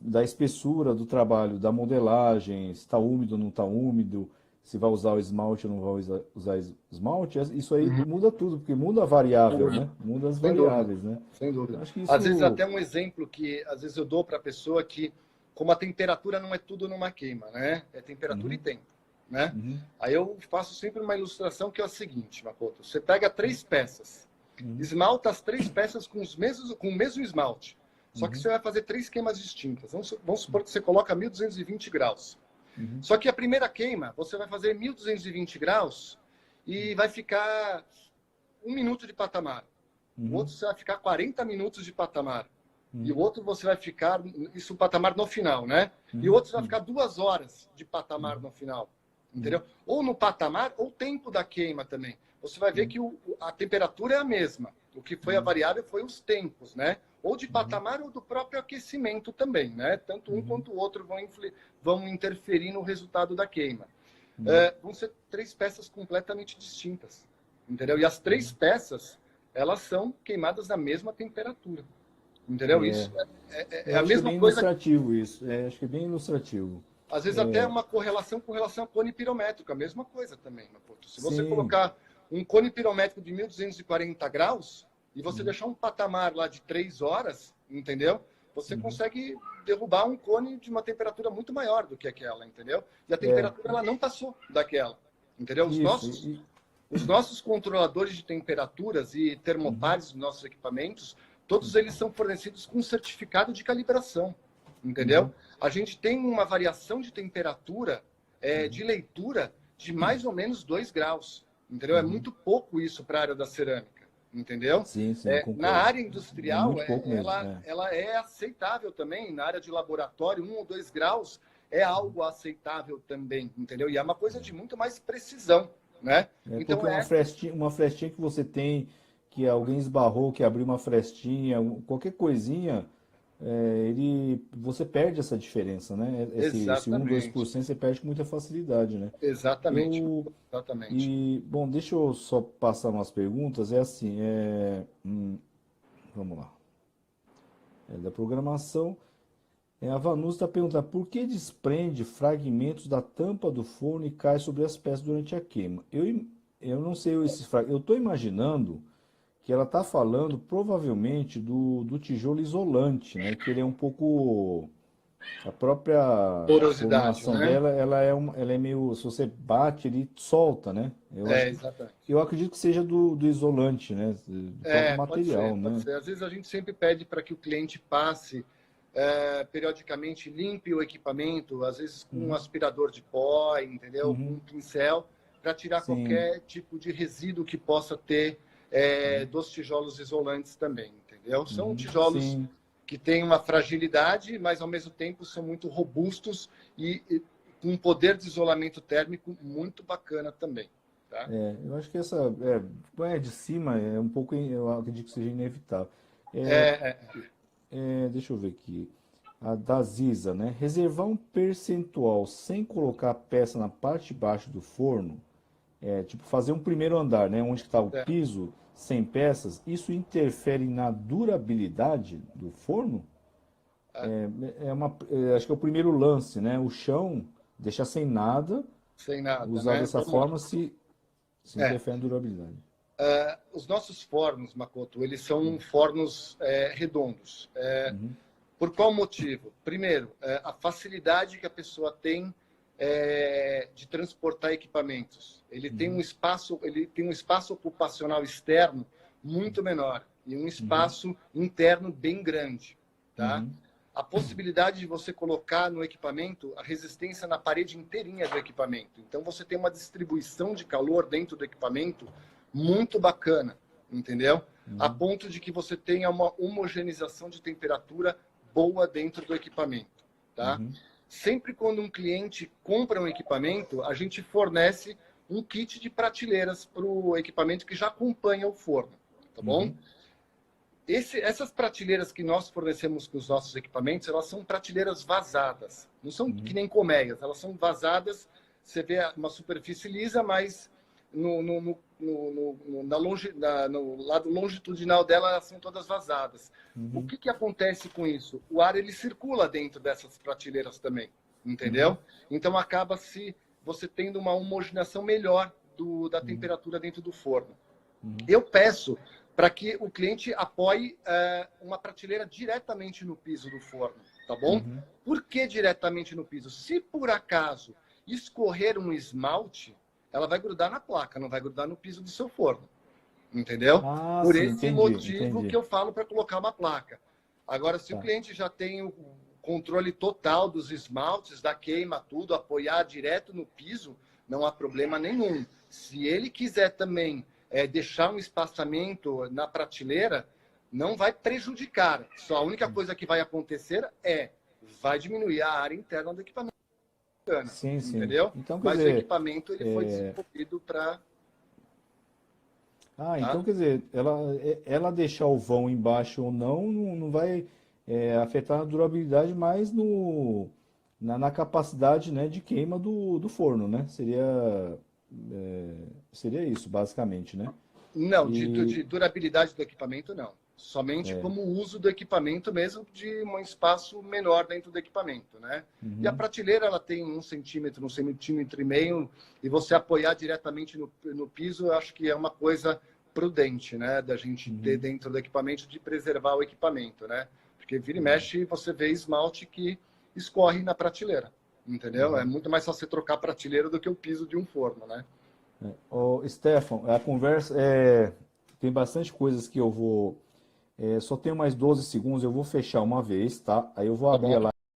da espessura do trabalho, da modelagem, se está úmido ou não está úmido, se vai usar o esmalte ou não vai usar esmalte, isso aí muda tudo, porque muda a variável, né? Muda as variáveis, né?
Sem dúvida.
Acho que
Às vezes até um exemplo que às vezes eu dou para a pessoa que, como a temperatura não é tudo numa queima, né? É temperatura e tempo, né? Aí eu faço sempre uma ilustração que é o seguinte, Makoto. Você pega 3 peças, esmalta as 3 peças com o mesmo esmalte. Só que você vai fazer 3 queimas distintas. Vamos supor que você coloca 1.220 graus. Só que a primeira queima, você vai fazer 1.220 graus e vai ficar 1 minuto de patamar. O outro você vai ficar 40 minutos de patamar. E o outro você vai ficar, isso o patamar no final, né? E o outro você vai ficar 2 horas de patamar no final. Entendeu? Ou no patamar, ou tempo da queima também. Você vai ver que a temperatura é a mesma. O que foi a variável foi os tempos, né? Ou de patamar ou do próprio aquecimento também, né? Tanto um quanto o outro vão interferir no resultado da queima. Vão ser 3 peças completamente distintas, entendeu? E as 3 peças, elas são queimadas na mesma temperatura, entendeu? Isso é a mesma coisa.
Ilustrativo isso. Acho que é bem ilustrativo.
Às vezes até uma correlação com relação a cone pirométrico, a mesma coisa também, Makoto. Se você colocar um cone pirométrico de 1.240 graus e você deixar um patamar lá de 3 horas, entendeu? Você consegue derrubar um cone de uma temperatura muito maior do que aquela, entendeu? E a temperatura ela não passou daquela, entendeu? Os nossos controladores de temperaturas e termopares dos nossos equipamentos, todos eles são fornecidos com certificado de calibração, entendeu? A gente tem uma variação de temperatura, de leitura, de mais ou menos 2 graus, entendeu? É muito pouco isso para a área da cerâmica, entendeu?
Sim,
na área industrial,
ela
é aceitável também. Na área de laboratório, 1 ou 2 graus é algo aceitável também, entendeu? E é uma coisa de muito mais precisão, né?
Então, uma frestinha que você tem, que alguém esbarrou, que abriu uma frestinha, qualquer coisinha, você perde essa diferença, né? Esse 1, 2% você perde com muita facilidade, né?
Exatamente. Exatamente.
Bom, deixa eu só passar umas perguntas. É assim, vamos lá. Da programação. A Vanusa está perguntando por que desprende fragmentos da tampa do forno e cai sobre as peças durante a queima. Eu não sei esses fragmentos. Eu estou imaginando que ela está falando provavelmente do tijolo isolante, né? Que ele é um pouco... A própria
Porosidade,
formulação
né?
dela, ela é meio... Se você bate, ele solta, né?
Exatamente.
Eu acredito que seja do isolante, né? Do próprio material, né?
Pode ser. Às vezes a gente sempre pede para que o cliente passe periodicamente, limpe o equipamento, às vezes com um aspirador de pó, entendeu? Com um pincel, para tirar qualquer tipo de resíduo que possa ter dos tijolos isolantes também, entendeu? São tijolos que têm uma fragilidade, mas ao mesmo tempo são muito robustos e com um poder de isolamento térmico muito bacana também. Tá?
Eu acho que essa de cima é um pouco, eu acredito que seja inevitável. Deixa eu ver aqui. A da Ziza, né? Reservar um percentual sem colocar a peça na parte de baixo do forno, tipo fazer um primeiro andar, né? Onde está o piso, sem peças, isso interfere na durabilidade do forno? Acho que é o primeiro lance, né? O chão, deixar sem nada, usar dessa forma se interfere na durabilidade.
Os nossos fornos, Makoto, eles são fornos redondos. Por qual motivo? Primeiro, a facilidade que a pessoa tem de transportar equipamentos. Ele tem um espaço ocupacional externo muito menor e um espaço interno bem grande, tá? A possibilidade de você colocar no equipamento a resistência na parede inteirinha do equipamento. Então você tem uma distribuição de calor dentro do equipamento muito bacana, entendeu? A ponto de que você tenha uma homogeneização de temperatura boa dentro do equipamento, tá? Sempre quando um cliente compra um equipamento, a gente fornece um kit de prateleiras para o equipamento que já acompanha o forno, tá bom? Essas prateleiras que nós fornecemos com os nossos equipamentos, elas são prateleiras vazadas, não são que nem colmeias, elas são vazadas, você vê uma superfície lisa, mas no lado longitudinal dela, elas são todas vazadas. O que acontece com isso? O ar ele circula dentro dessas prateleiras também, entendeu? Então acaba você tendo uma homogeneização melhor da temperatura dentro do forno. Eu peço para que o cliente apoie uma prateleira diretamente no piso do forno, tá bom? Por que diretamente no piso? Se por acaso escorrer um esmalte, ela vai grudar na placa, não vai grudar no piso do seu forno. Entendeu? Por esse motivo que eu falo para colocar uma placa. Agora, se o cliente já tem o controle total dos esmaltes, da queima, tudo, apoiar direto no piso, não há problema nenhum. Se ele quiser também deixar um espaçamento na prateleira, não vai prejudicar. Só a única coisa que vai acontecer vai diminuir a área interna do equipamento.
Sim.
Entendeu?
Então,
mas o equipamento ele foi desenvolvido para...
então quer dizer, ela deixar o vão embaixo ou não vai afetar a durabilidade, mas na capacidade, né, de queima do forno, né? Seria isso, basicamente, né?
Não, de durabilidade do equipamento, não. Somente como uso do equipamento mesmo, de um espaço menor dentro do equipamento, né? E a prateleira, ela tem 1 centímetro, 1,5 centímetros, e você apoiar diretamente no piso, eu acho que é uma coisa prudente, né? Da gente ter dentro do equipamento, de preservar o equipamento, né? Porque vira e mexe, você vê esmalte que escorre na prateleira, entendeu? É muito mais fácil você trocar a prateleira do que o piso de um forno, né?
Stefan, a conversa tem bastante coisas que eu vou... só tenho mais 12 segundos, eu vou fechar uma vez, tá? Aí eu vou abrir a live